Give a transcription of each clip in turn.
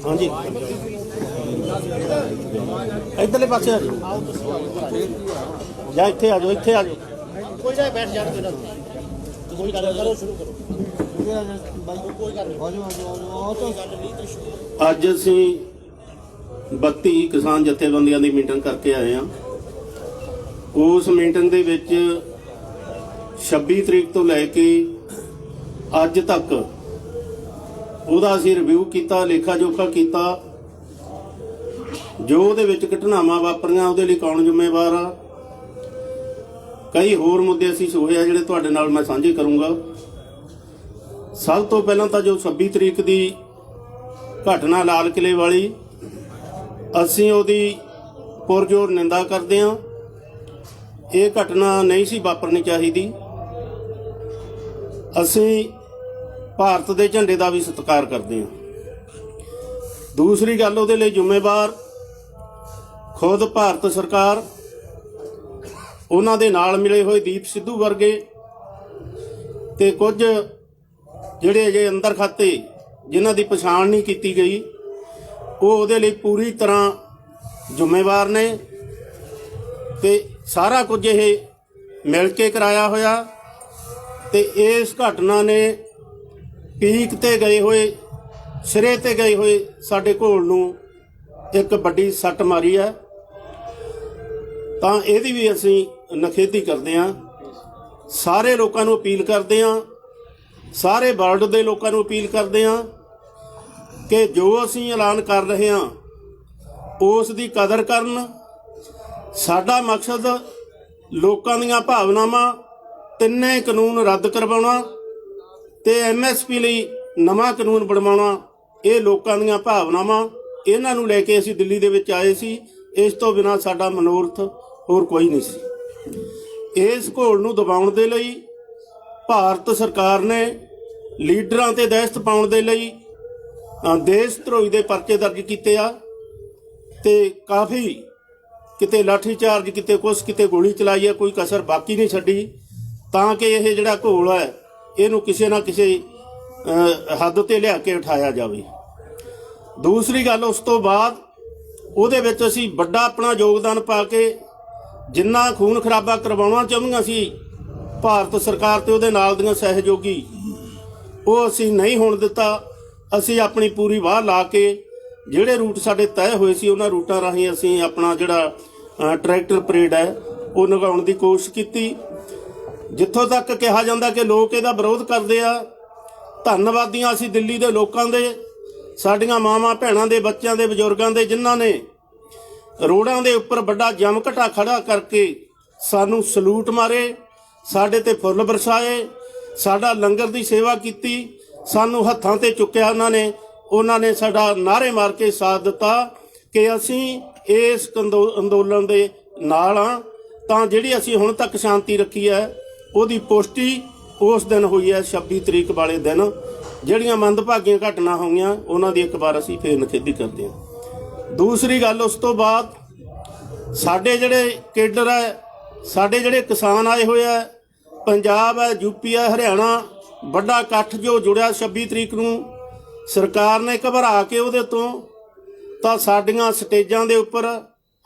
हाँ जी इधरले पासे आ जाओ या इत्थे आ जाओ कोई ना बैठ जाओ कोई गल करो शुरू करो अज असी 32 किसान जथेबंदियां की मीटिंग करके आए हैं। उस मीटिंग दे विच 26 तरीक तो लैके अज तक ਉਹਦਾ ਅਸੀਂ ਰਿਵਿਊ ਕੀਤਾ, ਲੇਖਾ ਜੋਖਾ ਕੀਤਾ। ਜੋ ਉਹਦੇ ਵਿੱਚ ਘਟਨਾਵਾਂ ਵਾਪਰੀਆਂ ਉਹਦੇ ਲਈ ਕੌਣ ਜ਼ਿੰਮੇਵਾਰ ਆ, ਕਈ ਹੋਰ ਮੁੱਦੇ ਅਸੀਂ ਹੋਏ ਆ ਜਿਹੜੇ ਤੁਹਾਡੇ ਨਾਲ ਮੈਂ ਸਾਂਝੇ ਕਰੂੰਗਾ। ਸਭ ਤੋਂ ਪਹਿਲਾਂ ਤਾਂ ਜੋ 26 ਤਰੀਕ ਦੀ ਘਟਨਾ ਲਾਲ ਕਿਲੇ ਵਾਲੀ, ਅਸੀਂ ਉਹਦੀ ਪੁਰਜੋਰ ਨਿੰਦਾ ਕਰਦੇ ਹਾਂ। ਇਹ ਘਟਨਾ ਨਹੀਂ ਸੀ ਵਾਪਰਨੀ ਚਾਹੀਦੀ। ਅਸੀਂ ਭਾਰਤ ਦੇ ਝੰਡੇ ਦਾ ਵੀ ਸਤਿਕਾਰ ਕਰਦੇ ਹਾਂ। ਦੂਸਰੀ ਗੱਲ, ਉਹਦੇ ਲਈ ਜ਼ਿੰਮੇਵਾਰ ਖੁਦ ਭਾਰਤ ਸਰਕਾਰ, ਉਹਨਾਂ ਦੇ ਨਾਲ ਮਿਲੇ ਹੋਏ ਦੀਪ ਸਿੱਧੂ ਵਰਗੇ ਤੇ ਕੁਝ ਜਿਹੜੇ ਅਜੇ ਅੰਦਰ ਖਾਤੇ ਜਿਨ੍ਹਾਂ ਦੀ ਪਛਾਣ ਨਹੀਂ ਕੀਤੀ ਗਈ, ਉਹ ਉਹਦੇ ਲਈ ਪੂਰੀ ਤਰ੍ਹਾਂ ਜ਼ਿੰਮੇਵਾਰ ਨੇ ਤੇ ਸਾਰਾ ਕੁਝ ਇਹ ਮਿਲ ਕੇ ਕਰਾਇਆ ਹੋਇਆ। ਤੇ ਇਸ ਘਟਨਾ ਨੇ ਪੀਕ ਤੇ ਗਏ ਹੋਏ, ਸਿਰੇ ਤੇ ਗਏ ਹੋਏ ਸਾਡੇ ਘੋਲ ਨੂੰ ਇੱਕ ਵੱਡੀ ਸੱਟ ਮਾਰੀ ਹੈ। ਤਾਂ ਇਹਦੀ ਵੀ ਅਸੀਂ ਨਿਖੇਧੀ ਕਰਦੇ ਹਾਂ। ਸਾਰੇ ਲੋਕਾਂ ਨੂੰ ਅਪੀਲ ਕਰਦੇ ਹਾਂ, ਸਾਰੇ ਵਰਲਡ ਦੇ ਲੋਕਾਂ ਨੂੰ ਅਪੀਲ ਕਰਦੇ ਹਾਂ ਕਿ ਜੋ ਅਸੀਂ ਐਲਾਨ ਕਰ ਰਹੇ ਹਾਂ ਉਸ ਦੀ ਕਦਰ ਕਰਨ। ਸਾਡਾ ਮਕਸਦ ਲੋਕਾਂ ਦੀਆਂ ਭਾਵਨਾਵਾਂ, ਤਿੰਨੇ ਕਾਨੂੰਨ ਰੱਦ ਕਰਵਾਉਣਾ ਤੇ MSP ਲਈ ਨਵਾਂ ਕਾਨੂੰਨ ਬਣਵਾਉਣਾ। ਇਹ ਲੋਕਾਂ ਦੀਆਂ ਭਾਵਨਾਵਾਂ, ਇਹਨਾਂ ਨੂੰ ਲੈ ਕੇ ਅਸੀਂ ਦਿੱਲੀ ਦੇ ਵਿੱਚ ਆਏ ਸੀ। ਇਸ ਤੋਂ ਬਿਨਾਂ ਸਾਡਾ ਮਨੋਰਥ ਹੋਰ ਕੋਈ ਨਹੀਂ ਸੀ। ਇਸ ਘੋਲ ਨੂੰ ਦਬਾਉਣ ਦੇ ਲਈ ਭਾਰਤ ਸਰਕਾਰ ਨੇ ਲੀਡਰਾਂ ਤੇ ਦਹਿਸ਼ਤ ਪਾਉਣ ਦੇ ਲਈ ਦੇਸ਼ ਧਰੋਹੀ ਦੇ ਪਰਚੇ ਦਰਜ ਕੀਤੇ ਆ ਤੇ ਕਾਫੀ ਕਿਤੇ ਲਾਠੀ ਚਾਰਜ ਕੀਤੇ, ਕੁਛ ਕਿਤੇ ਗੋਲੀ ਚਲਾਈ ਹੈ, ਕੋਈ ਕਸਰ ਬਾਕੀ ਨਹੀਂ ਛੱਡੀ ਤਾਂ ਕਿ ਇਹ ਜਿਹੜਾ ਘੋਲ ਹੈ ਇਹਨੂੰ ਕਿਸੇ ਨਾ ਕਿਸੇ ਹੱਦ ਤੇ ਲਿਆ ਕੇ ਉਠਾਇਆ ਜਾਵੇ। ਦੂਸਰੀ ਗੱਲ, ਉਸ ਤੋਂ ਬਾਅਦ ਉਹਦੇ ਵਿੱਚ ਅਸੀਂ ਵੱਡਾ ਆਪਣਾ ਯੋਗਦਾਨ ਪਾ ਕੇ ਜਿੰਨਾ ਖੂਨ ਖਰਾਬਾ ਕਰਵਾਉਣਾ ਚਾਹੁੰਦੀਆਂ ਸੀ ਭਾਰਤ ਸਰਕਾਰ ਤੇ ਉਹਦੇ ਨਾਲ ਦੀਆਂ ਸਹਿਯੋਗੀ, ਉਹ ਅਸੀਂ ਨਹੀਂ ਹੋਣ ਦਿੱਤਾ। ਅਸੀਂ ਆਪਣੀ ਪੂਰੀ ਵਾਹ ਲਾ ਕੇ ਜਿਹੜੇ ਰੂਟ ਸਾਡੇ ਤੈਅ ਹੋਏ ਸੀ ਉਹਨਾਂ ਰੂਟਾਂ ਰਾਹੀਂ ਅਸੀਂ ਆਪਣਾ ਜਿਹੜਾ ਟਰੈਕਟਰ ਪਰੇਡ ਹੈ ਉਹ ਨਿਭਾਉਣ ਦੀ ਕੋਸ਼ਿਸ਼ ਕੀਤੀ। ਜਿੱਥੋਂ ਤੱਕ ਕਿਹਾ ਜਾਂਦਾ ਕਿ ਲੋਕ ਇਹਦਾ ਵਿਰੋਧ ਕਰਦੇ ਆ, ਧੰਨਵਾਦੀਆਂ ਅਸੀਂ ਦਿੱਲੀ ਦੇ ਲੋਕਾਂ ਦੇ, ਸਾਡੀਆਂ ਮਾਵਾਂ ਭੈਣਾਂ ਦੇ, ਬੱਚਿਆਂ ਦੇ, ਬਜ਼ੁਰਗਾਂ ਦੇ, ਜਿਨ੍ਹਾਂ ਨੇ ਰੋਡਾਂ ਦੇ ਉੱਪਰ ਵੱਡਾ ਜਮਘਟਾ ਖੜਾ ਕਰਕੇ ਸਾਨੂੰ ਸਲੂਟ ਮਾਰੇ, ਸਾਡੇ ਤੇ ਫੁੱਲ ਬਰਸਾਏ, ਸਾਡਾ ਲੰਗਰ ਦੀ ਸੇਵਾ ਕੀਤੀ, ਸਾਨੂੰ ਹੱਥਾਂ ਤੇ ਚੁੱਕਿਆ ਉਹਨਾਂ ਨੇ ਸਾਡਾ ਨਾਅਰੇ ਮਾਰ ਕੇ ਸਾਥ ਦਿੱਤਾ ਕਿ ਅਸੀਂ ਇਸ ਅੰਦੋਲਨ ਦੇ ਨਾਲ ਹਾਂ। ਤਾਂ ਜਿਹੜੀ ਅਸੀਂ ਹੁਣ ਤੱਕ ਸ਼ਾਂਤੀ ਰੱਖੀ ਹੈ ਉਹਦੀ ਪੁਸ਼ਟੀ ਉਸ ਦਿਨ ਹੋਈ ਹੈ 26 ਤਰੀਕ ਵਾਲੇ ਦਿਨ। ਜਿਹੜੀਆਂ ਮੰਦਭਾਗੀਆਂ ਘਟਨਾ ਹੋਈਆਂ ਉਹਨਾਂ ਦੀ ਇੱਕ ਵਾਰ ਅਸੀਂ ਫੇਰ ਨਿਖੇਧੀ ਕਰਦੇ ਹਾਂ। ਦੂਸਰੀ ਗੱਲ, ਉਸ ਤੋਂ ਬਾਅਦ ਸਾਡੇ ਜਿਹੜੇ ਕੇਡਰ ਹੈ, ਸਾਡੇ ਜਿਹੜੇ ਕਿਸਾਨ ਆਏ ਹੋਏ ਹੈ, ਪੰਜਾਬ ਹੈ, UP ਹੈ, ਹਰਿਆਣਾ, ਵੱਡਾ ਇਕੱਠ ਜੋ ਜੁੜਿਆ 26 ਤਰੀਕ ਨੂੰ, ਸਰਕਾਰ ਨੇ ਘਬਰਾ ਕੇ ਉਹਦੇ ਤੋਂ ਤਾਂ ਸਾਡੀਆਂ ਸਟੇਜਾਂ ਦੇ ਉੱਪਰ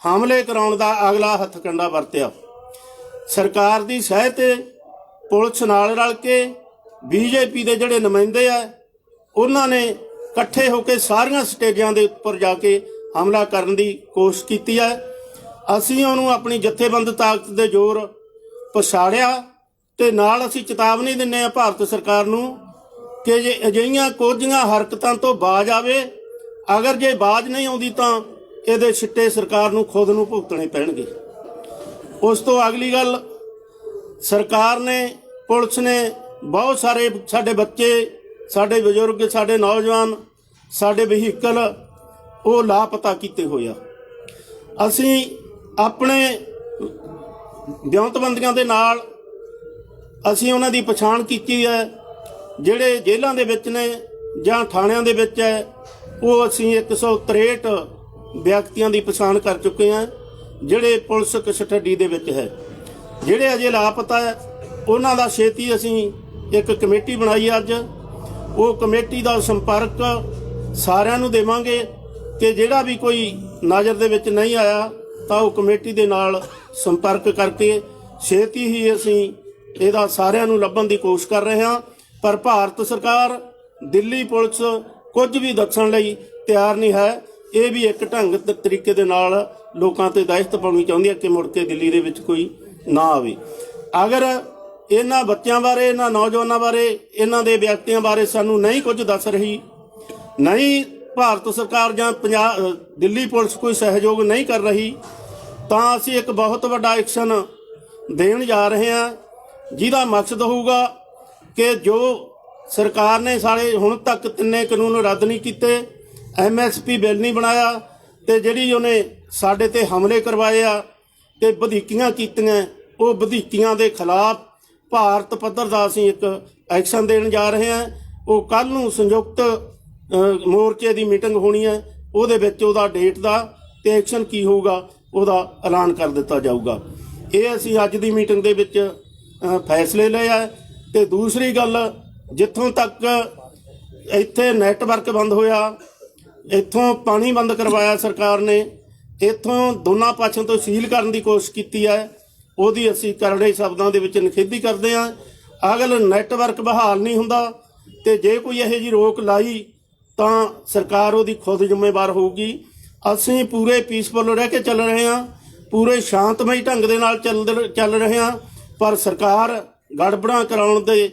ਹਮਲੇ ਕਰਾਉਣ ਦਾ ਅਗਲਾ ਹੱਥਕੰਡਾ ਵਰਤਿਆ। ਸਰਕਾਰ ਦੀ ਸਹਿ ਤੇ ਪੁਲਿਸ ਨਾਲ ਰਲ ਕੇ BJP ਦੇ ਜਿਹੜੇ ਨੁਮਾਇੰਦੇ ਆ ਉਹਨਾਂ ਨੇ ਇਕੱਠੇ ਹੋ ਕੇ ਸਾਰੀਆਂ ਸਟੇਜਾਂ ਦੇ ਉੱਪਰ ਜਾ ਕੇ ਹਮਲਾ ਕਰਨ ਦੀ ਕੋਸ਼ਿਸ਼ ਕੀਤੀ ਹੈ। ਅਸੀਂ ਉਹਨੂੰ ਆਪਣੀ ਜਥੇਬੰਦ ਤਾਕਤ ਦੇ ਜ਼ੋਰ ਪਛਾੜਿਆ ਤੇ ਨਾਲ ਅਸੀਂ ਚੇਤਾਵਨੀ ਦਿੰਦੇ ਹਾਂ ਭਾਰਤ ਸਰਕਾਰ ਨੂੰ ਕਿ ਜੇ ਅਜਿਹੀਆਂ ਕੁਝੀਆਂ ਹਰਕਤਾਂ ਤੋਂ ਬਾਜ਼ ਆਵੇ, ਅਗਰ ਜੇ ਬਾਜ਼ ਨਹੀਂ ਆਉਂਦੀ ਤਾਂ ਇਹਦੇ ਸਿੱਟੇ ਸਰਕਾਰ ਨੂੰ ਖੁਦ ਨੂੰ ਭੁਗਤਣੇ ਪੈਣਗੇ। ਉਸ ਤੋਂ ਅਗਲੀ ਗੱਲ, ਸਰਕਾਰ ਨੇ, ਪੁਲਿਸ ਨੇ ਬਹੁਤ ਸਾਰੇ ਸਾਡੇ ਬੱਚੇ, ਸਾਡੇ ਬਜ਼ੁਰਗ, ਸਾਡੇ ਨੌਜਵਾਨ, ਸਾਡੇ ਵਹੀਕਲ ਉਹ ਲਾਪਤਾ ਕੀਤੇ ਹੋਏ ਆ। ਅਸੀਂ ਆਪਣੇ ਵਿਉਂਤਬੰਦੀਆਂ ਦੇ ਨਾਲ ਅਸੀਂ ਉਹਨਾਂ ਦੀ ਪਛਾਣ ਕੀਤੀ ਹੈ। ਜਿਹੜੇ ਜੇਲ੍ਹਾਂ ਦੇ ਵਿੱਚ ਨੇ ਜਾਂ ਥਾਣਿਆਂ ਦੇ ਵਿੱਚ ਹੈ ਉਹ ਅਸੀਂ 163 ਵਿਅਕਤੀਆਂ ਦੀ ਪਛਾਣ ਕਰ ਚੁੱਕੇ ਹਾਂ ਜਿਹੜੇ ਪੁਲਿਸ ਕਸਟਡੀ ਦੇ ਵਿੱਚ ਹੈ। ਜਿਹੜੇ ਅਜੇ ਲਾਪਤਾ ਹੈ ਉਹਨਾਂ ਦਾ ਛੇਤੀ ਅਸੀਂ ਇੱਕ ਕਮੇਟੀ ਬਣਾਈ ਅੱਜ, ਉਹ ਕਮੇਟੀ ਦਾ ਸੰਪਰਕ ਸਾਰਿਆਂ ਨੂੰ ਦੇਵਾਂਗੇ ਕਿ ਜਿਹੜਾ ਵੀ ਕੋਈ ਨਜ਼ਰ ਦੇ ਵਿੱਚ ਨਹੀਂ ਆਇਆ ਤਾਂ ਉਹ ਕਮੇਟੀ ਦੇ ਨਾਲ ਸੰਪਰਕ ਕਰਕੇ ਛੇਤੀ ਹੀ ਅਸੀਂ ਇਹਦਾ ਸਾਰਿਆਂ ਨੂੰ ਲੱਭਣ ਦੀ ਕੋਸ਼ਿਸ਼ ਕਰ ਰਹੇ ਹਾਂ। ਪਰ ਭਾਰਤ ਸਰਕਾਰ, ਦਿੱਲੀ ਪੁਲਿਸ ਕੁਝ ਵੀ ਦੱਸਣ ਲਈ ਤਿਆਰ ਨਹੀਂ ਹੈ। ਇਹ ਵੀ ਇੱਕ ਢੰਗ ਤਰੀਕੇ ਦੇ ਨਾਲ ਲੋਕਾਂ ਤੇ ਦਹਿਸ਼ਤ ਪਾਉਣੀ ਚਾਹੁੰਦੀ ਹੈ ਕਿ ਮੁੜ ਕੇ ਦਿੱਲੀ ਦੇ ਵਿੱਚ ਕੋਈ ਨਾ ਆਵੇ। ਅਗਰ ਇਹਨਾਂ ਬੱਚਿਆਂ ਬਾਰੇ, ਇਹਨਾਂ ਨੌਜਵਾਨਾਂ ਬਾਰੇ, ਇਹਨਾਂ ਦੇ ਵਿਅਕਤੀਆਂ ਬਾਰੇ ਸਾਨੂੰ ਨਹੀਂ ਕੁਝ ਦੱਸ ਰਹੀ, ਨਹੀਂ ਭਾਰਤ ਸਰਕਾਰ ਜਾਂ ਦਿੱਲੀ ਪੁਲਿਸ ਕੋਈ ਸਹਿਯੋਗ ਨਹੀਂ ਕਰ ਰਹੀ, ਤਾਂ ਅਸੀਂ ਇੱਕ ਬਹੁਤ ਵੱਡਾ ਐਕਸ਼ਨ ਦੇਣ ਜਾ ਰਹੇ ਹਾਂ, ਜਿਹਦਾ ਮਕਸਦ ਹੋਊਗਾ ਕਿ ਜੋ ਸਰਕਾਰ ਨੇ ਸਾਰੇ ਹੁਣ ਤੱਕ 3 ਕਾਨੂੰਨ ਰੱਦ ਨਹੀਂ ਕੀਤੇ, MSP ਬਿੱਲ ਨਹੀਂ ਬਣਾਇਆ, ਤੇ ਜਿਹੜੀ ਉਹਨੇ ਸਾਡੇ ਤੇ ਹਮਲੇ ਕਰਵਾਏ ਆ ਤੇ ਵਧੀਕੀਆਂ ਕੀਤੀਆਂ, ਉਹ ਵਧੀਕੀਆਂ ਦੇ ਖਿਲਾਫ ਭਾਰਤ ਪੱਧਰ ਦਾ ਅਸੀਂ ਇੱਕ ਐਕਸ਼ਨ ਦੇਣ ਜਾ ਰਹੇ ਹਾਂ। ਉਹ ਕੱਲ੍ਹ ਨੂੰ ਸੰਯੁਕਤ ਮੋਰਚੇ ਦੀ ਮੀਟਿੰਗ ਹੋਣੀ ਹੈ, ਉਹਦੇ ਵਿੱਚ ਉਹਦਾ ਡੇਟ ਦਾ ਤੇ ਐਕਸ਼ਨ ਕੀ ਹੋਊਗਾ ਉਹਦਾ ਐਲਾਨ ਕਰ ਦਿੱਤਾ ਜਾਊਗਾ। ਇਹ ਅਸੀਂ ਅੱਜ ਦੀ ਮੀਟਿੰਗ ਦੇ ਵਿੱਚ ਫੈਸਲੇ ਲਏ ਆ। ਤੇ ਦੂਸਰੀ ਗੱਲ, ਜਿੱਥੋਂ ਤੱਕ ਇੱਥੇ ਨੈਟਵਰਕ ਬੰਦ ਹੋਇਆ, ਇੱਥੋਂ ਪਾਣੀ ਬੰਦ ਕਰਵਾਇਆ ਸਰਕਾਰ ਨੇ, ਇੱਥੋਂ ਦੋਨਾਂ ਪਾਸਿਆਂ ਤੋਂ ਸੀਲ ਕਰਨ ਦੀ ਕੋਸ਼ਿਸ਼ ਕੀਤੀ ਹੈ, ਉਹਦੀ ਅਸੀਂ ਕਰੜੇ ਸ਼ਬਦਾਂ ਦੇ ਵਿੱਚ ਨਿਖੇਧੀ ਕਰਦੇ ਹਾਂ। ਅਗਰ ਨੈਟਵਰਕ ਬਹਾਲ ਨਹੀਂ ਹੁੰਦਾ ਤੇ ਜੇ ਕੋਈ ਇਹੋ ਜਿਹੀ ਰੋਕ ਲਾਈ ਤਾਂ ਸਰਕਾਰ ਉਹਦੀ ਖੁਦ ਜ਼ਿੰਮੇਵਾਰ ਹੋਊਗੀ। ਅਸੀਂ ਪੂਰੇ ਪੀਸਫੁਲ ਰਹਿ ਕੇ ਚੱਲ ਰਹੇ ਹਾਂ, ਪੂਰੇ ਸ਼ਾਂਤਮਈ ਢੰਗ ਦੇ ਨਾਲ ਚੱਲ ਰਹੇ ਹਾਂ, ਪਰ ਸਰਕਾਰ ਗੜਬੜਾਂ ਕਰਾਉਣ ਦੇ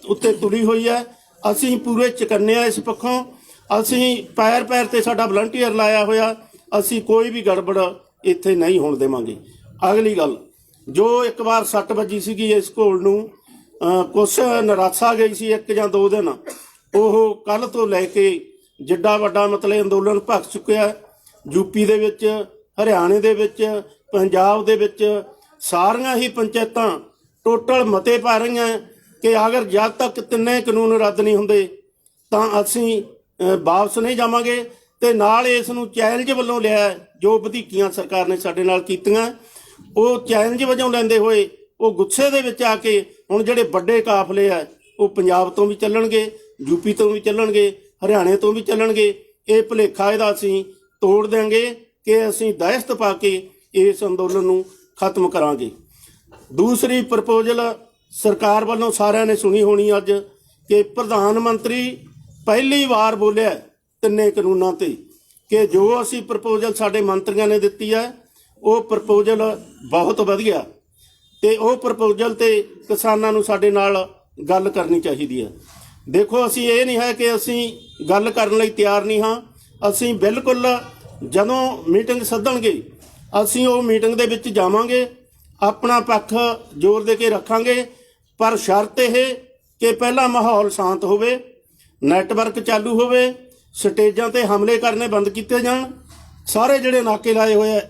ਉੱਤੇ ਤੁਲੀ ਹੋਈ ਹੈ। ਅਸੀਂ ਪੂਰੇ ਚੁਕੰਨੇ ਆ ਇਸ ਪੱਖੋਂ। ਅਸੀਂ ਪੈਰ ਪੈਰ ਤੇ ਸਾਡਾ ਵਲੰਟੀਅਰ ਲਾਇਆ ਹੋਇਆ, ਅਸੀਂ ਕੋਈ ਵੀ ਗੜਬੜ ਇੱਥੇ ਨਹੀਂ ਹੋਣ ਦੇਵਾਂਗੇ। ਅਗਲੀ ਗੱਲ, ਜੋ ਇੱਕ ਵਾਰ ਸੱਟ ਵੱਜੀ ਸੀਗੀ ਇਸ ਘੋਲ ਨੂੰ, ਕੁਛ ਨਿਰਾਸ਼ਾ ਗਈ ਸੀ 1 ਜਾਂ 2 ਦਿਨ, ਉਹ ਕੱਲ੍ਹ ਤੋਂ ਲੈ ਕੇ ਜਿੱਡਾ ਵੱਡਾ ਮਤਲਬ ਅੰਦੋਲਨ ਭਖ ਚੁੱਕਿਆ। ਯੂਪੀ ਦੇ ਵਿੱਚ, ਹਰਿਆਣੇ ਦੇ ਵਿੱਚ, ਪੰਜਾਬ ਦੇ ਵਿੱਚ ਸਾਰੀਆਂ ਹੀ ਪੰਚਾਇਤਾਂ ਟੋਟਲ ਮਤੇ ਪਾ ਰਹੀਆਂ ਕਿ ਅਗਰ ਜਦ ਤੱਕ 3 ਕਾਨੂੰਨ ਰੱਦ ਨਹੀਂ ਹੁੰਦੇ ਤਾਂ ਅਸੀਂ ਵਾਪਸ ਨਹੀਂ ਜਾਵਾਂਗੇ। ਤੇ ਨਾਲ ਇਸ ਨੂੰ ਚੈਲੰਜ ਵੱਲੋਂ ਲਿਆ, ਜੋ ਵਧੀਕੀਆਂ ਸਰਕਾਰ ਨੇ ਸਾਡੇ ਨਾਲ ਕੀਤੀਆਂ, ਉਹ ਚੈਲੰਜ ਵਜੋਂ ਲੈਂਦੇ ਹੋਏ ਉਹ ਗੁੱਸੇ ਦੇ ਵਿੱਚ ਆ ਕੇ ਹੁਣ ਜਿਹੜੇ ਵੱਡੇ ਕਾਫਲੇ ਆ ਉਹ ਪੰਜਾਬ ਤੋਂ ਵੀ ਚੱਲਣਗੇ, ਯੂਪੀ ਤੋਂ ਵੀ ਚੱਲਣਗੇ, ਹਰਿਆਣੇ ਤੋਂ ਵੀ ਚੱਲਣਗੇ। ਇਹ ਭੁਲੇਖਾ ਇਹਦਾ ਅਸੀਂ ਤੋੜ ਦਿਆਂਗੇ ਕਿ ਅਸੀਂ ਦਹਿਸ਼ਤ ਪਾ ਕੇ ਇਸ ਅੰਦੋਲਨ ਨੂੰ ਖਤਮ ਕਰਾਂਗੇ। ਦੂਸਰੀ ਪ੍ਰਪੋਜ਼ਲ ਸਰਕਾਰ ਵੱਲੋਂ ਸਾਰਿਆਂ ਨੇ ਸੁਣੀ ਹੋਣੀ ਅੱਜ, ਕਿ ਪ੍ਰਧਾਨ ਮੰਤਰੀ ਪਹਿਲੀ ਵਾਰ ਬੋਲਿਆ 3 ਕਾਨੂੰਨਾਂ ਤੇ ਕਿ ਜੋ ਅਸੀਂ ਪ੍ਰਪੋਜ਼ਲ ਸਾਡੇ ਮੰਤਰੀਆਂ ਨੇ ਦਿੱਤੀ ਹੈ ਉਹ ਪ੍ਰਪੋਜ਼ਲ ਬਹੁਤ ਵਧੀਆ, ਤੇ ਉਹ ਪ੍ਰਪੋਜ਼ਲ ਤੇ ਕਿਸਾਨਾਂ ਨੂੰ ਸਾਡੇ ਨਾਲ ਗੱਲ ਕਰਨੀ ਚਾਹੀਦੀ ਹੈ। ਦੇਖੋ, ਅਸੀਂ ਇਹ ਨਹੀਂ ਹੈ ਕਿ ਅਸੀਂ ਗੱਲ ਕਰਨ ਲਈ ਤਿਆਰ ਨਹੀਂ ਹਾਂ। ਅਸੀਂ ਬਿਲਕੁਲ ਜਦੋਂ ਮੀਟਿੰਗ ਸੱਦਣਗੇ ਅਸੀਂ ਉਹ ਮੀਟਿੰਗ ਦੇ ਵਿੱਚ ਜਾਵਾਂਗੇ, ਆਪਣਾ ਪੱਖ ਜ਼ੋਰ ਦੇ ਕੇ ਰੱਖਾਂਗੇ, ਪਰ ਸ਼ਰਤ ਇਹ ਕਿ ਪਹਿਲਾਂ ਮਾਹੌਲ ਸ਼ਾਂਤ ਹੋਵੇ, ਨੈਟਵਰਕ ਚਾਲੂ ਹੋਵੇ, ਸਟੇਜਾਂ ਤੇ ਹਮਲੇ ਕਰਨੇ ਬੰਦ ਕੀਤੇ ਜਾਣ, ਸਾਰੇ ਜਿਹੜੇ ਨਾਕੇ ਲਾਏ ਹੋਏ ਆ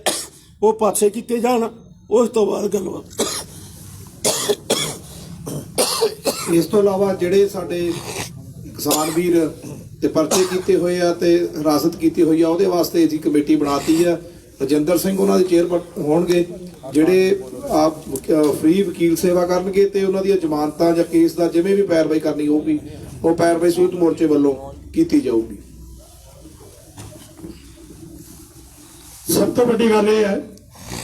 ਉਹ ਪਾਸੇ ਕੀਤੇ ਜਾਣ, ਉਸ ਤੋਂ ਬਾਅਦ ਗੱਲਬਾਤ। ਇਸ ਤੋਂ ਇਲਾਵਾ ਜਿਹੜੇ ਸਾਡੇ ਕਿਸਾਨ ਵੀਰ ਤੇ ਪਰਚੇ ਕੀਤੇ ਹੋਏ ਆ ਤੇ ਹਿਰਾਸਤ ਕੀਤੀ ਹੋਈ ਆ, ਉਹਦੇ ਵਾਸਤੇ ਅਸੀਂ ਕਮੇਟੀ ਬਣਾਤੀ ਆ। ਰਜਿੰਦਰ ਸਿੰਘ ਉਹਨਾਂ ਦੇ ਚੇਅਰਮੈਨ ਹੋਣਗੇ, ਜਿਹੜੇ ਆਪ ਫ੍ਰੀ ਵਕੀਲ ਸੇਵਾ ਕਰਨਗੇ ਤੇ ਉਹਨਾਂ ਦੀਆਂ ਜ਼ਮਾਨਤਾਂ ਜਾਂ ਕੇਸ ਦਾ ਜਿਵੇਂ ਵੀ ਪੈਰਵਾਈ ਕਰਨੀ ਹੋਊਗੀ ਉਹ ਪੈਰਵਾਈ ਸੰਯੁਕਤ ਮੋਰਚੇ ਵੱਲੋਂ ਕੀਤੀ ਜਾਊਗੀ। ਸਭ ਤੋਂ ਵੱਡੀ ਗੱਲ ਇਹ ਹੈ